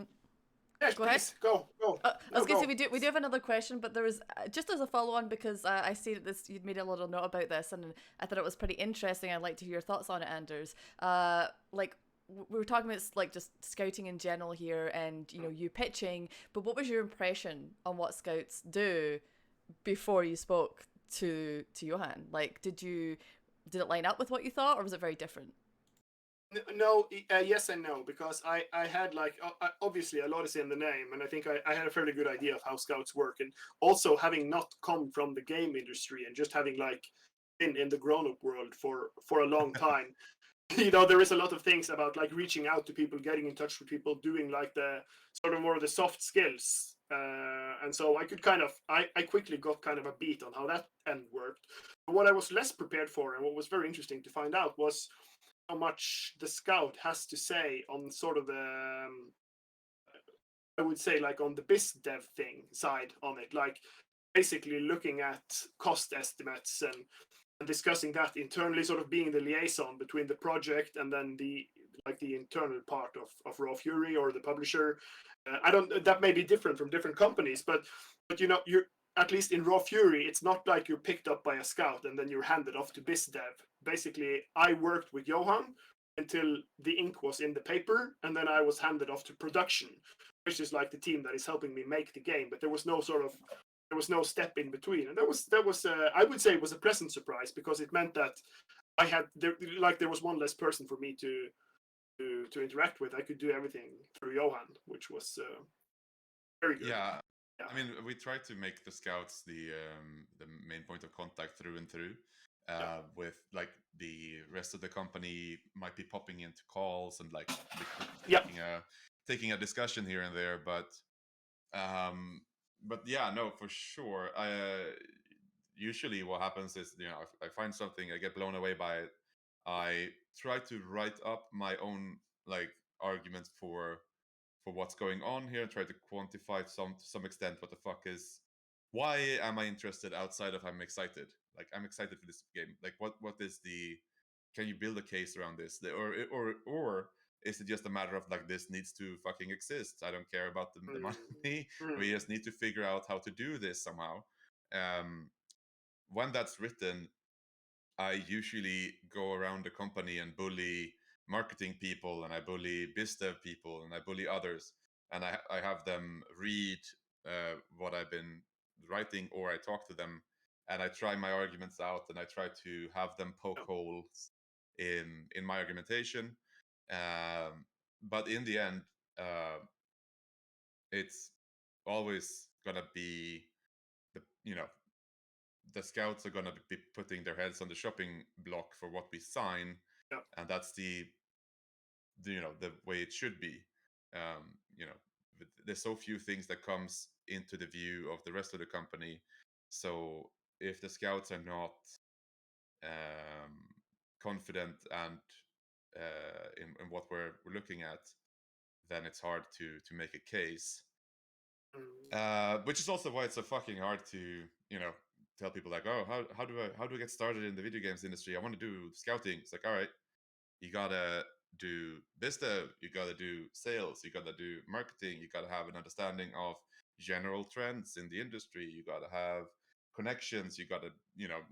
yeah, go please, ahead. Go. I was going to say we do have another question, but there was just as a follow on, because I see that you'd made a little note about this, and I thought it was pretty interesting. I'd like to hear your thoughts on it, Anders. Like, we were talking about like just scouting in general here, and you pitching. But what was your impression on what scouts do before you spoke to Johan? Like, did it line up with what you thought, or was it very different? No, yes and no, because I had like obviously a lot is in the name, and I think I had a fairly good idea of how scouts work, and also having not come from the game industry and just having like been in the grown-up world for a long time. There is a lot of things about like reaching out to people, getting in touch with people, doing like the sort of more of the soft skills, and so I could I quickly got kind of a beat on how that end worked. But what I was less prepared for, and what was very interesting to find out, was how much the scout has to say on sort of the I would say like on the biz dev thing side on it, like basically looking at cost estimates and discussing that internally, sort of being the liaison between the project and then the internal part of Raw Fury or the publisher. That may be different from different companies, but you're at least in Raw Fury, it's not like you're picked up by a scout and then you're handed off to biz dev. Basically, I worked with Johan until the ink was in the paper, and then I was handed off to production, which is like the team that is helping me make the game. But there was no step in between, and that was I would say it was a pleasant surprise, because it meant that there was one less person for me to interact with. I could do everything through Johan, which was very good. Yeah. I mean, we try to make the scouts the main point of contact through and through. With like the rest of the company might be popping into calls and like taking a discussion here and there, but yeah, no, for sure. Usually what happens is, I find something, I get blown away by it. I try to write up my own like argument for for what's going on here and try to quantify to some extent what the fuck is. Why am I interested outside of I'm excited? Like I'm excited for this game. Like what is the? Can you build a case around this? Or is it just a matter of like this needs to fucking exist? I don't care about the money. We just need to figure out how to do this somehow. When that's written, I usually go around the company and bully marketing people, and I bully BizDev people, and I bully others, and I have them read what I've been writing, or I talk to them, and I try my arguments out, and I try to have them poke holes in my argumentation. But in the end, it's always gonna be the scouts are gonna be putting their heads on the shopping block for what we sign, and that's the the way it should be. You know, there's so few things that comes into the view of the rest of the company. So if the scouts are not confident and in what we're looking at, then it's hard to make a case. Which is also why it's so fucking hard to tell people like, oh, how do I get started in the video games industry? I want to do scouting. It's like, all right, you gotta do BizDev, you gotta do sales, you gotta do marketing, you gotta have an understanding of general trends in the industry, you gotta have connections, you gotta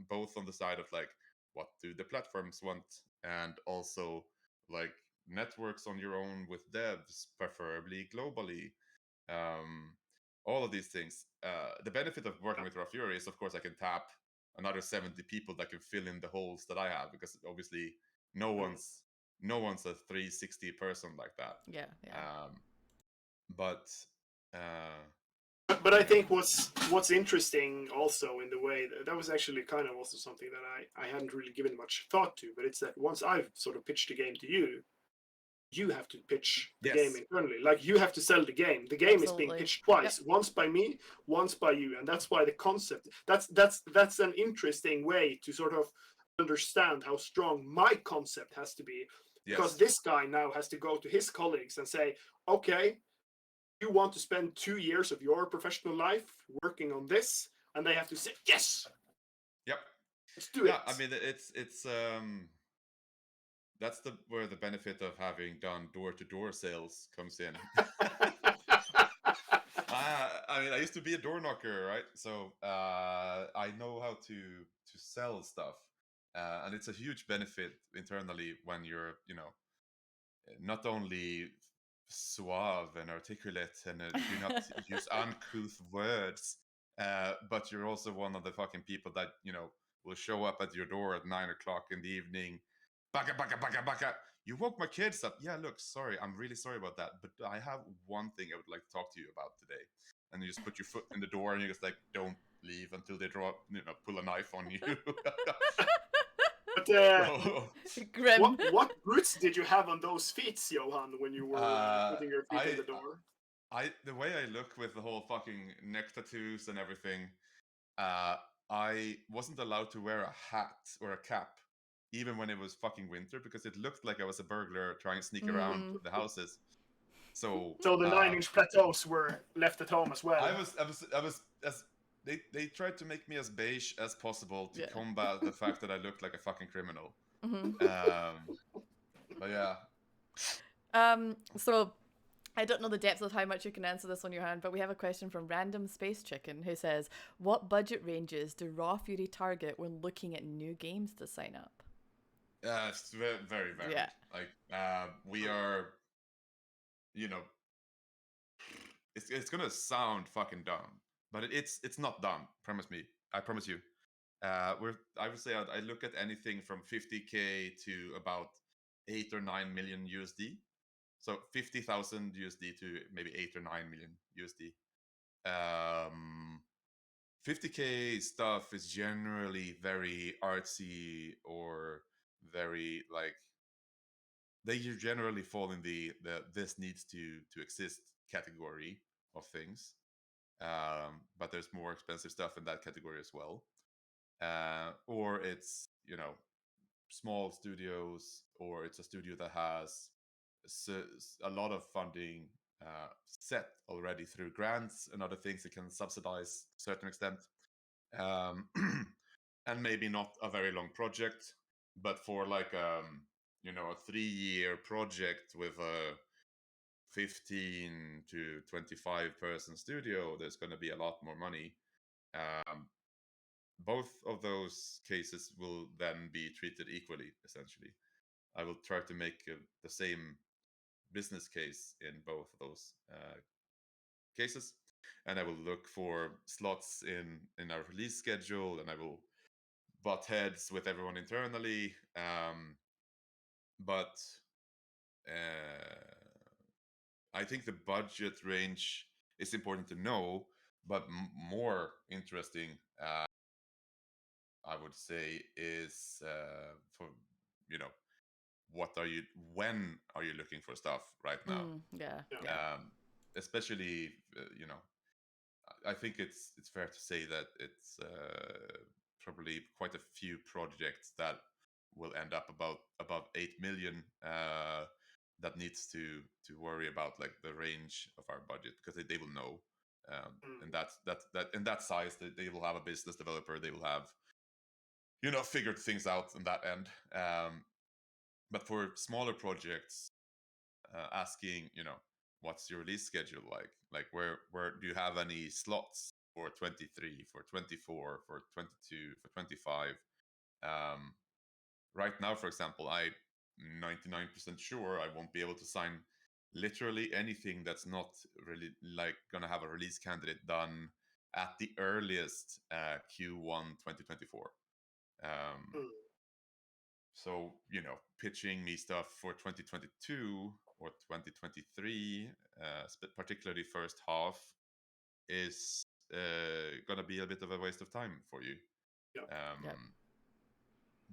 both on the side of like what do the platforms want, and also like networks on your own with devs, preferably globally. um, all of these things. The benefit of working with Raw Fury is, of course, I can tap another 70 people that can fill in the holes that I have, because obviously no one's a 360 person like that. Yeah. But but I think what's interesting also in the way that was actually kind of also something that I hadn't really given much thought to, but it's that once I've sort of pitched a game to you, you have to pitch the game internally. Like you have to sell the game. The game is being pitched twice, once by me, once by you, and that's why the concept. That's an interesting way to sort of understand how strong my concept has to be, because this guy now has to go to his colleagues and say, okay, you want to spend 2 years of your professional life working on this, and they have to say yes. Yep. Let's do it. I mean, it's that's where the benefit of having done door-to-door sales comes in. I mean, I used to be a door knocker, right? So I know how to sell stuff, and it's a huge benefit internally when you're, not only suave and articulate and do not use uncouth words, but you're also one of the fucking people that will show up at your door at 9 o'clock in the evening. Baka baka baka baka. You woke my kids up. Yeah, look, sorry, I'm really sorry about that, but I have one thing I would like to talk to you about today. And you just put your foot in the door and you just like, don't leave until they pull a knife on you. But Grim. What roots did you have on those feet, Johan, when you were putting your feet in the door? The way I look with the whole fucking neck tattoos and everything, I wasn't allowed to wear a hat or a cap, even when it was fucking winter, because it looked like I was a burglar trying to sneak around the houses. So the 9-inch plateaus were left at home as well. I was as they tried to make me as beige as possible to combat the fact that I looked like a fucking criminal. But yeah. So I don't know the depth of how much you can answer this on your hand, but we have a question from Random Space Chicken who says, what budget ranges do Raw Fury target when looking at new games to sign up? It's very, very varied. Yeah. Like we are, it's gonna sound fucking dumb, but it's not dumb. I promise you. I would say I look at anything from 50K to about 8 or 9 million USD. So 50,000 USD to maybe 8 or 9 million USD. 50K stuff is generally very artsy or very like they generally fall in the this needs to exist category of things. But there's more expensive stuff in that category as well. Or it's small studios, or it's a studio that has a lot of funding set already through grants and other things that can subsidize to a certain extent. And maybe not a very long project, but for like a 3-year project with a 15 to 25 person studio, there's going to be a lot more money. Both of those cases will then be treated equally, essentially. I will try to make the same business case in both of those cases, and I will look for slots in our release schedule, and I will butt heads with everyone internally. But I think the budget range is important to know, but more interesting, I would say, is for when are you looking for stuff right now? Yeah. Especially, I think it's fair to say that it's probably quite a few projects that will end up above 8 million that needs to worry about like the range of our budget, because they will know, and that in that size they will have a business developer, they will have figured things out on that end. But for smaller projects, asking, what's your release schedule like where do you have any slots for 23, for 24, for 22, for 25? Right now, for example, I'm 99% sure I won't be able to sign literally anything that's not really like gonna have a release candidate done at the earliest Q1 2024. So, pitching me stuff for 2022 or 2023, particularly first half, is gonna be a bit of a waste of time for you.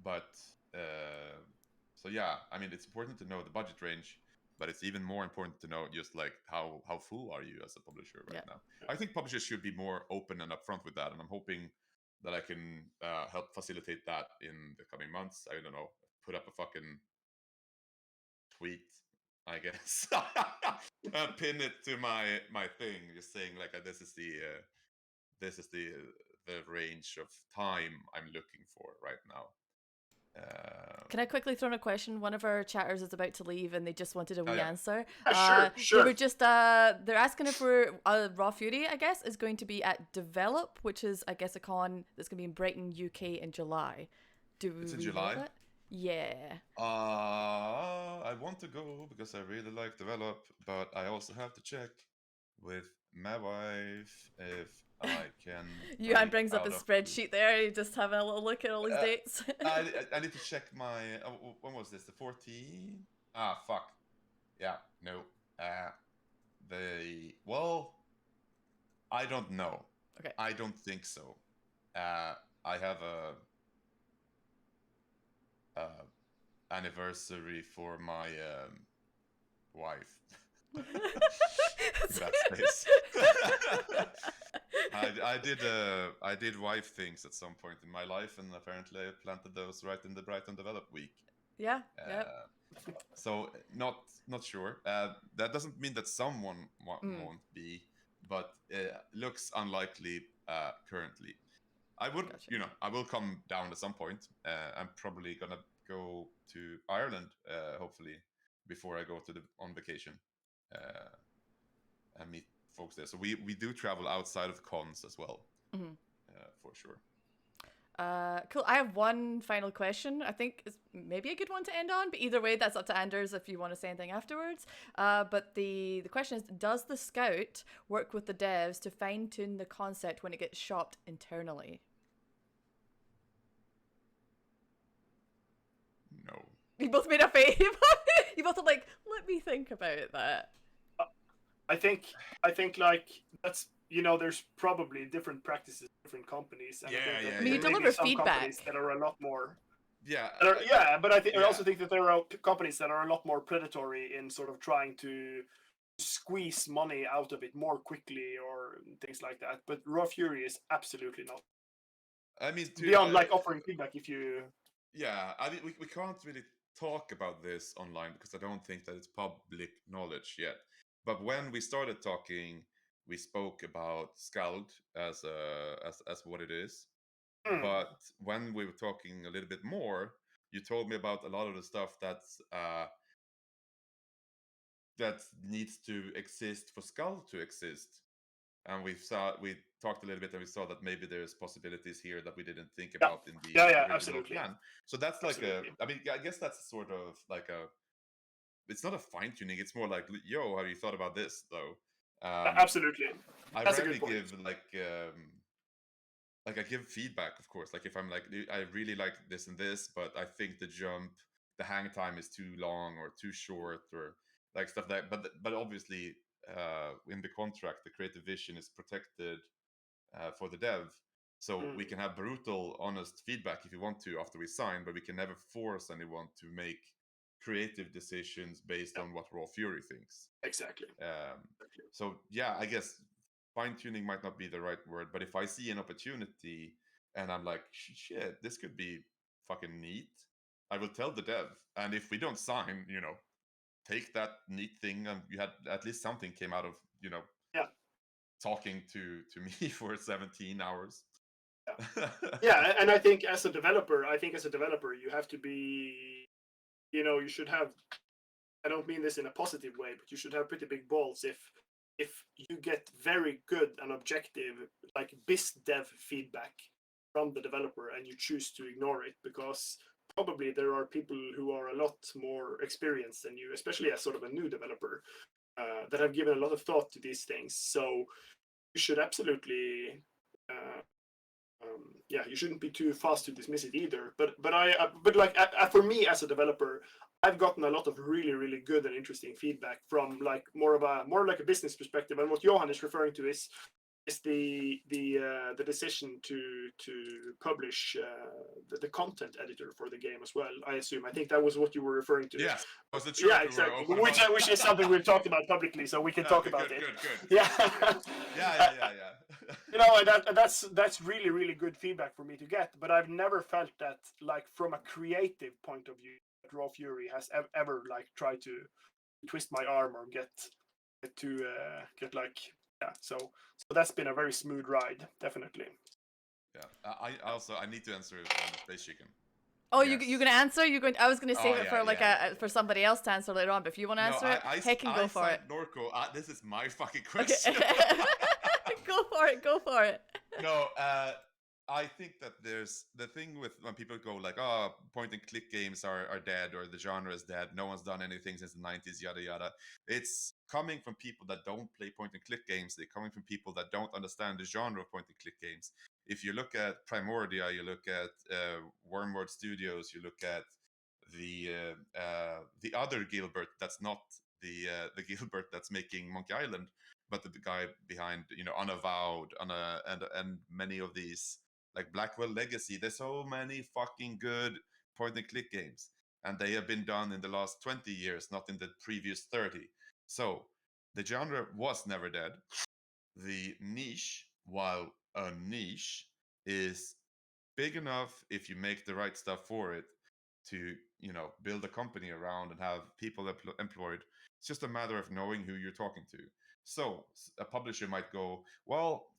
But so yeah, I mean, it's important to know the budget range, but it's even more important to know just like how full are you as a publisher right now. I think publishers should be more open and upfront with that, and I'm hoping that I can help facilitate that in the coming months. I don't know, put up a fucking tweet, I guess, pin it to my thing, just saying like this is the range of time I'm looking for right now. Can I quickly throw in a question? One of our chatters is about to leave, and they just wanted a wee answer. Sure. They were just they're asking if we're Raw Fury, I guess, is going to be at Develop, which is, I guess, a con that's going to be in Brighton, UK, in July. It's in July? Know that? Yeah. I want to go because I really like Develop, but I also have to check with my wife if I can. Johan brings up his spreadsheet there. You just having a little look at all these dates. I need to check my. When was this? The 14th? Ah, fuck. Yeah, no. I don't know. Okay. I don't think so. I have a anniversary for my wife. That space. I did wife things at some point in my life, and apparently I planted those right in the Brighton Develop week. Yeah. So not sure. That doesn't mean that someone won't be, but looks unlikely currently. I would, I will come down at some point. I'm probably gonna go to Ireland, hopefully, before I go on vacation, and meet folks there. So we do travel outside of cons as well, for sure. Cool. I have one final question. I think it's maybe a good one to end on, but either way, that's up to Anders if you want to say anything afterwards. But the question is, does the Scout work with the devs to fine-tune the concept when it gets shopped internally? No. You both made a face. You both are like, let me think about that. I think like that's there's probably different practices, different companies. And I mean, you deliver feedback. Companies that are a lot more. Yeah. But I also think that there are companies that are a lot more predatory in sort of trying to squeeze money out of it more quickly or things like that. But Raw Fury is absolutely not. I mean, beyond like offering feedback if you. Yeah, I mean, we can't really talk about this online because I don't think that it's public knowledge yet. But when we started talking, we spoke about Skald as what it is. But when we were talking a little bit more, you told me about a lot of the stuff that needs to exist for Skald to exist. And we talked a little bit, and we saw that maybe there's possibilities here that we didn't think about in the original absolutely. plan. So that's like Absolutely. I mean, I guess that's sort of like it's not a fine tuning. It's more like, yo, have you thought about this though? Absolutely. I That's a rarely good point. give like I give feedback, of course. Like if I'm like, I really like this and this, but I think the hang time is too long or too short or like stuff like. But obviously, in the contract, the creative vision is protected for the dev, so we can have brutal, honest feedback if you want to after we sign, but we can never force anyone to make creative decisions based on what Raw Fury thinks. Exactly. So yeah, I guess fine tuning might not be the right word, but if I see an opportunity and I'm like, shit, this could be fucking neat, I will tell the dev. And if we don't sign, take that neat thing, and you had at least something came out of, talking to me for 17 hours. Yeah, and I think as a developer, you have to be, you should have, I don't mean this in a positive way, but you should have pretty big balls if you get very good and objective, like biz dev feedback from the developer and you choose to ignore it, because probably there are people who are a lot more experienced than you, especially as sort of a new developer, that have given a lot of thought to these things. So you should absolutely, you shouldn't be too fast to dismiss it either. But like for me as a developer, I've gotten a lot of really, really good and interesting feedback from like more like a business perspective. And what Johan is referring to is the decision to publish the content editor for the game as well. I assume. I think that was what you were referring to. Yes, was the Yeah, exactly. Which is something we've talked about publicly, so we can talk about it. Good. Yeah. Yeah. And that's really, really good feedback for me to get. But I've never felt that, like, from a creative point of view, that Raw Fury has ever like tried to twist my arm or get like, yeah. So that's been a very smooth ride, definitely. Yeah. I need to answer on the Space Chicken. Oh, yes. You're gonna answer? I was gonna save it for for somebody else to answer later on. But if you want to answer it, heck, go for it. Norco, this is my fucking question. Okay. Go for it. No, I think that there's the thing with when people go like, oh, point and click games are dead, or the genre is dead. No one's done anything since the 90s, yada yada. It's coming from people that don't play point and click games. They're coming from people that don't understand the genre of point and click games. If you look at Primordia, you look at Wormwood Studios, you look at the other Gilbert that's not the Gilbert that's making Monkey Island, but the guy behind Unavowed, and many of these, like Blackwell Legacy. There's so many fucking good point and click games, and they have been done in the last 20 years, not in the previous 30. So the genre was never dead. The niche, while a niche, is big enough if you make the right stuff for it to build a company around and have people employed. It's just a matter of knowing who you're talking to. So a publisher might go, well,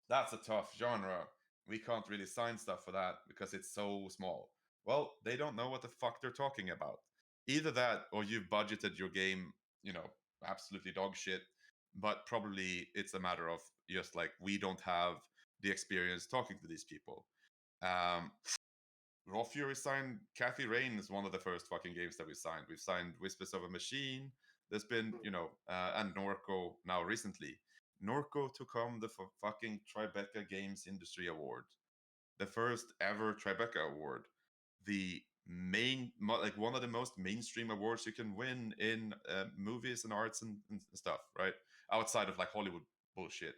that's a tough genre. We can't really sign stuff for that because it's so small. Well, they don't know what the fuck they're talking about. Either that, or you've budgeted your game, absolutely dog shit. But probably it's a matter of just like, we don't have the experience talking to these people. Raw Fury signed Kathy Rain is one of the first fucking games that we signed. We've signed Whispers of a Machine. There's been, and Norco now recently. Norco took home the fucking Tribeca Games Industry Award, the first ever Tribeca Award, the like one of the most mainstream awards you can win in movies and arts and stuff, right? Outside of like Hollywood bullshit.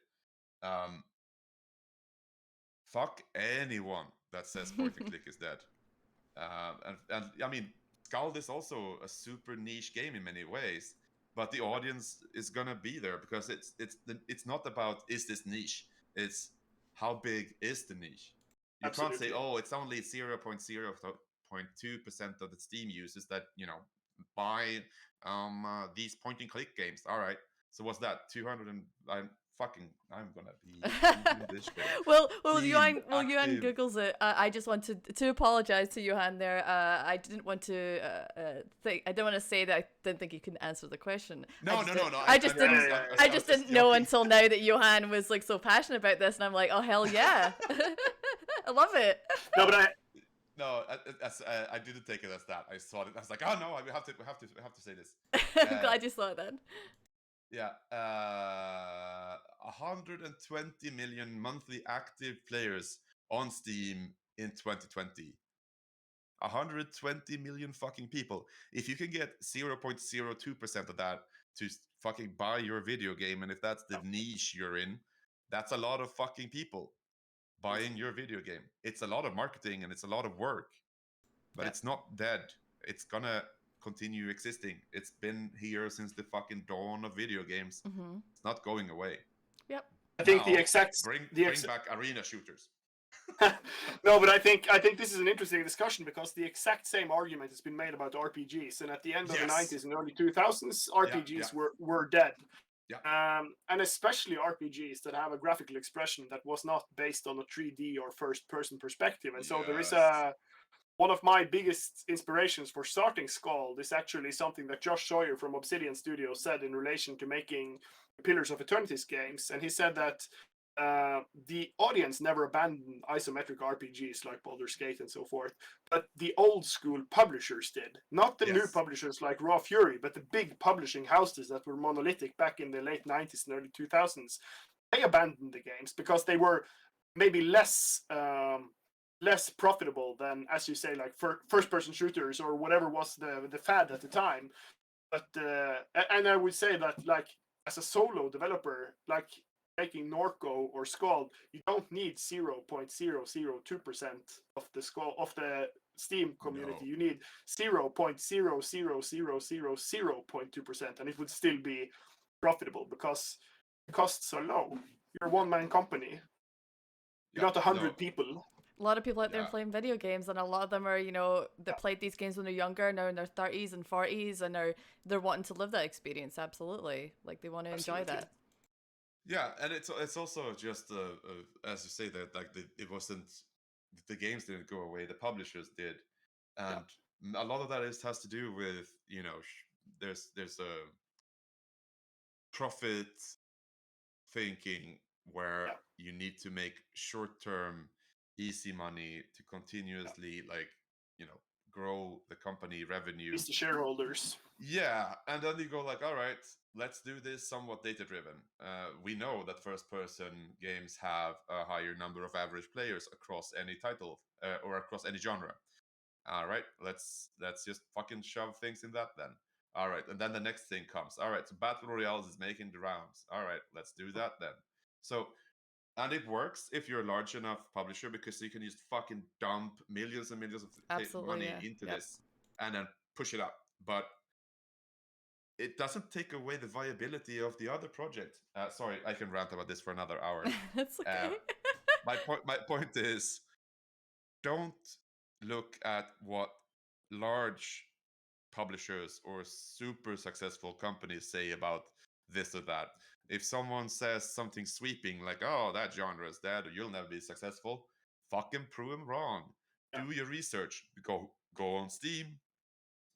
Fuck anyone that says point and click is dead. And I mean, Skald is also a super niche game in many ways, but the audience is gonna be there because it's not about is this niche, it's how big is the niche. You Absolutely. Can't say, oh, it's only 0.02% of the Steam users that buy these point and click games. All right. So what's that? 200 and I'm gonna be Googling this shit. Well, Steam Johan active. Googles it. I just wanted to apologize to Johan there. I didn't want to think. I don't want to say that I didn't think you can answer the question. No. I just didn't. I just didn't know joking. until now that Johan was like so passionate about this, and I'm like, oh hell yeah, I love it. No, but No, I didn't take it as that. I saw it. I was like, oh no, we have to say this. I'm glad you saw it then. Yeah, 120 million monthly active players on Steam in 2020. 120 million fucking people. If you can get 0.02% of that to fucking buy your video game, and if that's the niche you're in, that's a lot of fucking people buying your video game. It's a lot of marketing and it's a lot of work, but it's not dead. It's gonna continue existing. It's been here since the fucking dawn of video games. Mm-hmm. It's not going away. Yep. I think Now, bring back arena shooters. No, but I think this is an interesting discussion because the exact same argument has been made about RPGs, and at the end of the 90s and early 2000s, RPGs were dead. Yeah. And especially RPGs that have a graphical expression that was not based on a 3D or first-person perspective. And so there is one of my biggest inspirations for starting Skald is actually something that Josh Sawyer from Obsidian Studios said in relation to making Pillars of Eternity's games. And he said that the audience never abandoned isometric RPGs like Baldur's Gate and so forth, but the old school publishers did. Not the new publishers like Raw Fury, but the big publishing houses that were monolithic back in the late 90s and early 2000s. They abandoned the games because they were maybe less profitable than, as you say, like first-person shooters or whatever was the fad at the time. But and I would say that, like, as a solo developer, like making Norco or Skald, you don't need 0.002% of the Steam community. No. You need 0.00000.2%, and it would still be profitable because the costs are low. You're a one-man company. You're not 100 people. A lot of people out there playing video games, and a lot of them are, that played these games when they're younger, now in their 30s and 40s, and they're wanting to live that experience. Absolutely, like they want to enjoy that. Yeah, and it's also just as you say that, like, it wasn't, the games didn't go away, the publishers did, and a lot of that has to do with there's a profit thinking where you need to make short-term easy money to continuously grow the company revenue. It's the shareholders. Yeah, and then you go like, all right, let's do this somewhat data-driven. We know that first-person games have a higher number of average players across any title or across any genre. All right, let's just fucking shove things in that then. All right, and then the next thing comes. All right, so Battle Royales is making the rounds. All right, let's do that then. So, and it works if you're a large enough publisher because you can just fucking dump millions and millions of money into this and then push it up. But it doesn't take away the viability of the other project. Sorry, I can rant about this for another hour. That's okay. My point is, don't look at what large publishers or super successful companies say about this or that. If someone says something sweeping like, oh, that genre is dead or you'll never be successful, fucking prove them wrong. Do your research. Go on Steam.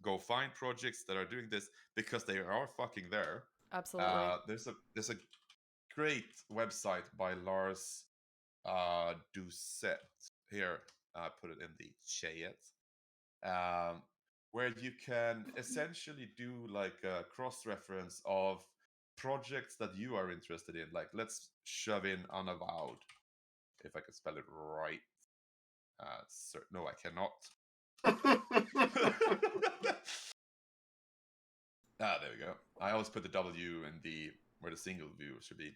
Go find projects that are doing this because they are fucking there. Absolutely. There's a great website by Lars Doucet. Here, I put it in the chat. Where you can essentially do like a cross-reference of projects that you are interested in. Like, let's shove in Unavowed, if I can spell it right. No, I cannot. There we go. I always put the W in where the single view should be.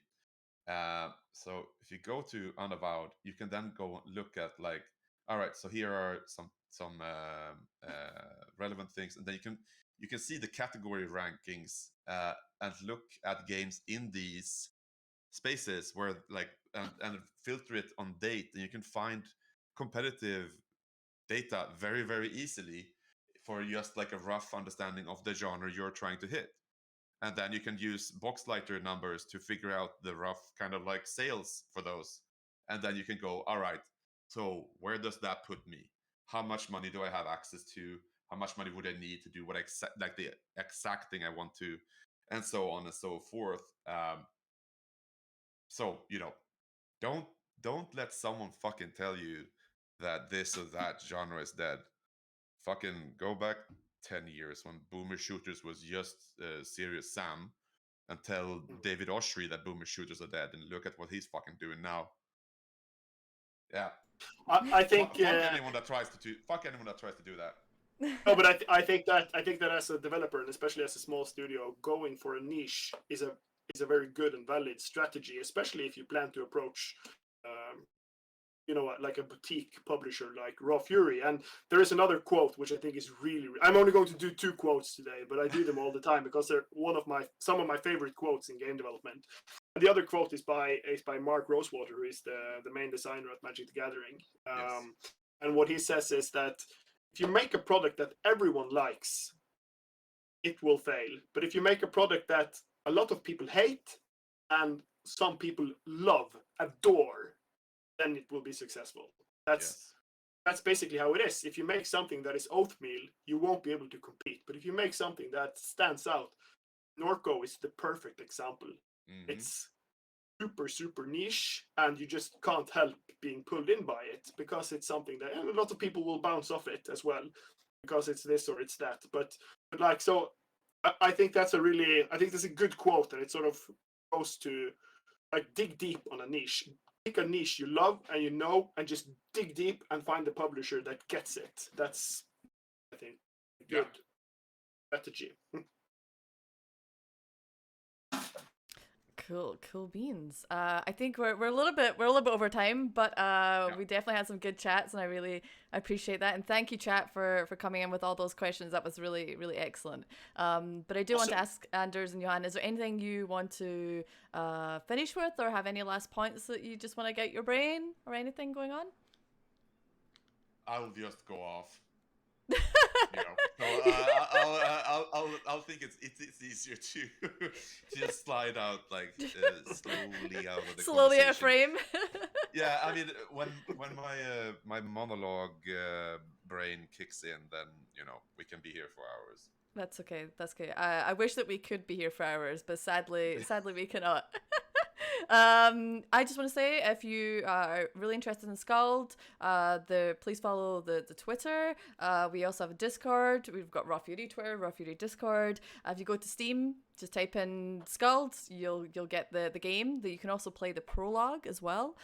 So if you go to Unavowed, you can then go look at like, all right, so here are some relevant things, and then you can see the category rankings and look at games in these spaces where like and filter it on date, and you can find competitive data very, very easily for just like a rough understanding of the genre you're trying to hit. And then you can use Boxlighter numbers to figure out the rough kind of like sales for those. And then you can go, all right, so where does that put me? How much money do I have access to? How much money would I need to do what like the exact thing I want to, and so on and so forth. So don't let someone fucking tell you that this or that genre is dead. Fucking go back 10 years when boomer shooters was just Serious Sam, and tell David Oshry that boomer shooters are dead, and look at what he's fucking doing now. Yeah. I think fuck anyone that tries to do that. no, but I think that as a developer, and especially as a small studio, going for a niche is a very good and valid strategy, especially if you plan to approach like a boutique publisher like Raw Fury. And there is another quote which I think is really, I'm only going to do 2 quotes today, but I do them all the time because they're some of my favorite quotes in game development. And the other quote is by Mark Rosewater, who is the main designer at Magic the Gathering. Yes. And what he says is that if you make a product that everyone likes, it will fail. But if you make a product that a lot of people hate and some people love, adore, then it will be successful. That's basically how it is. If you make something that is oatmeal, you won't be able to compete. But if you make something that stands out, Norco is the perfect example. Mm-hmm. It's super, super niche, and you just can't help being pulled in by it because it's something that, and a lot of people will bounce off it as well because it's this or it's that. But like, so I think that's a good quote, and it sort of goes to like dig deep on a niche. Pick a niche you love and and just dig deep and find the publisher that gets it. That's, I think, a good strategy. Cool beans. I think we're a little bit over time, but we definitely had some good chats, and I really appreciate that. And thank you, chat, for coming in with all those questions. That was really, really excellent. But I do want to ask Anders and Johan, is there anything you want to finish with, or have any last points that you just want to get your brain, or anything going on? I'll just go off. So I'll think it's easier to just slide out like slowly out of the slowly out of frame. Yeah, I mean when my monologue brain kicks in, then we can be here for hours. That's okay. I wish that we could be here for hours, but sadly we cannot. I just want to say, if you are really interested in Skald, please follow the Twitter. We also have a Discord. We've got Raw Fury Twitter, Raw Fury Discord. If you go to Steam, just type in Skald, you'll get the game. That you can also play the prologue as well.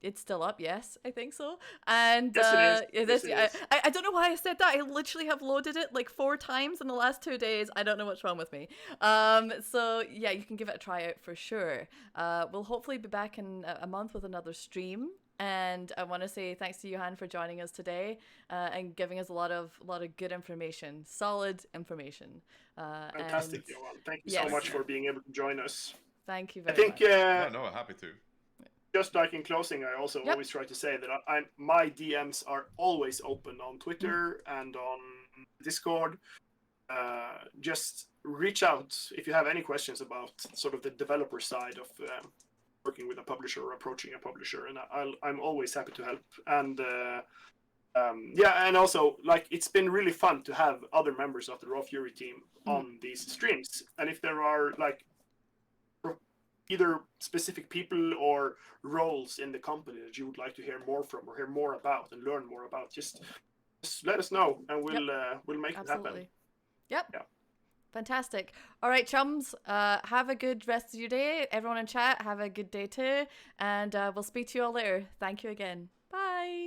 It's still up, yes, I think so. And yes, it is. I don't know why I said that. I literally have loaded it like 4 times in the last 2 days. I don't know what's wrong with me. So yeah, you can give it a try out for sure. We'll hopefully be back in a month with another stream. And I want to say thanks to Johan for joining us today and giving us a lot of good information, solid information. Fantastic, Johan. Thank you so much for being able to join us. Thank you very much. No, happy to. Just like in closing, I also always try to say that my DMs are always open on Twitter and on Discord. Just reach out if you have any questions about sort of the developer side of working with a publisher or approaching a publisher, and I'm always happy to help. And and also, like, it's been really fun to have other members of the Raw Fury team on these streams. And if there are like either specific people or roles in the company that you would like to hear more from or hear more about and learn more about, just let us know, and we'll make it happen. Yep. Yeah. Fantastic. All right, chums, have a good rest of your day. Everyone in chat, have a good day too. And we'll speak to you all later. Thank you again. Bye.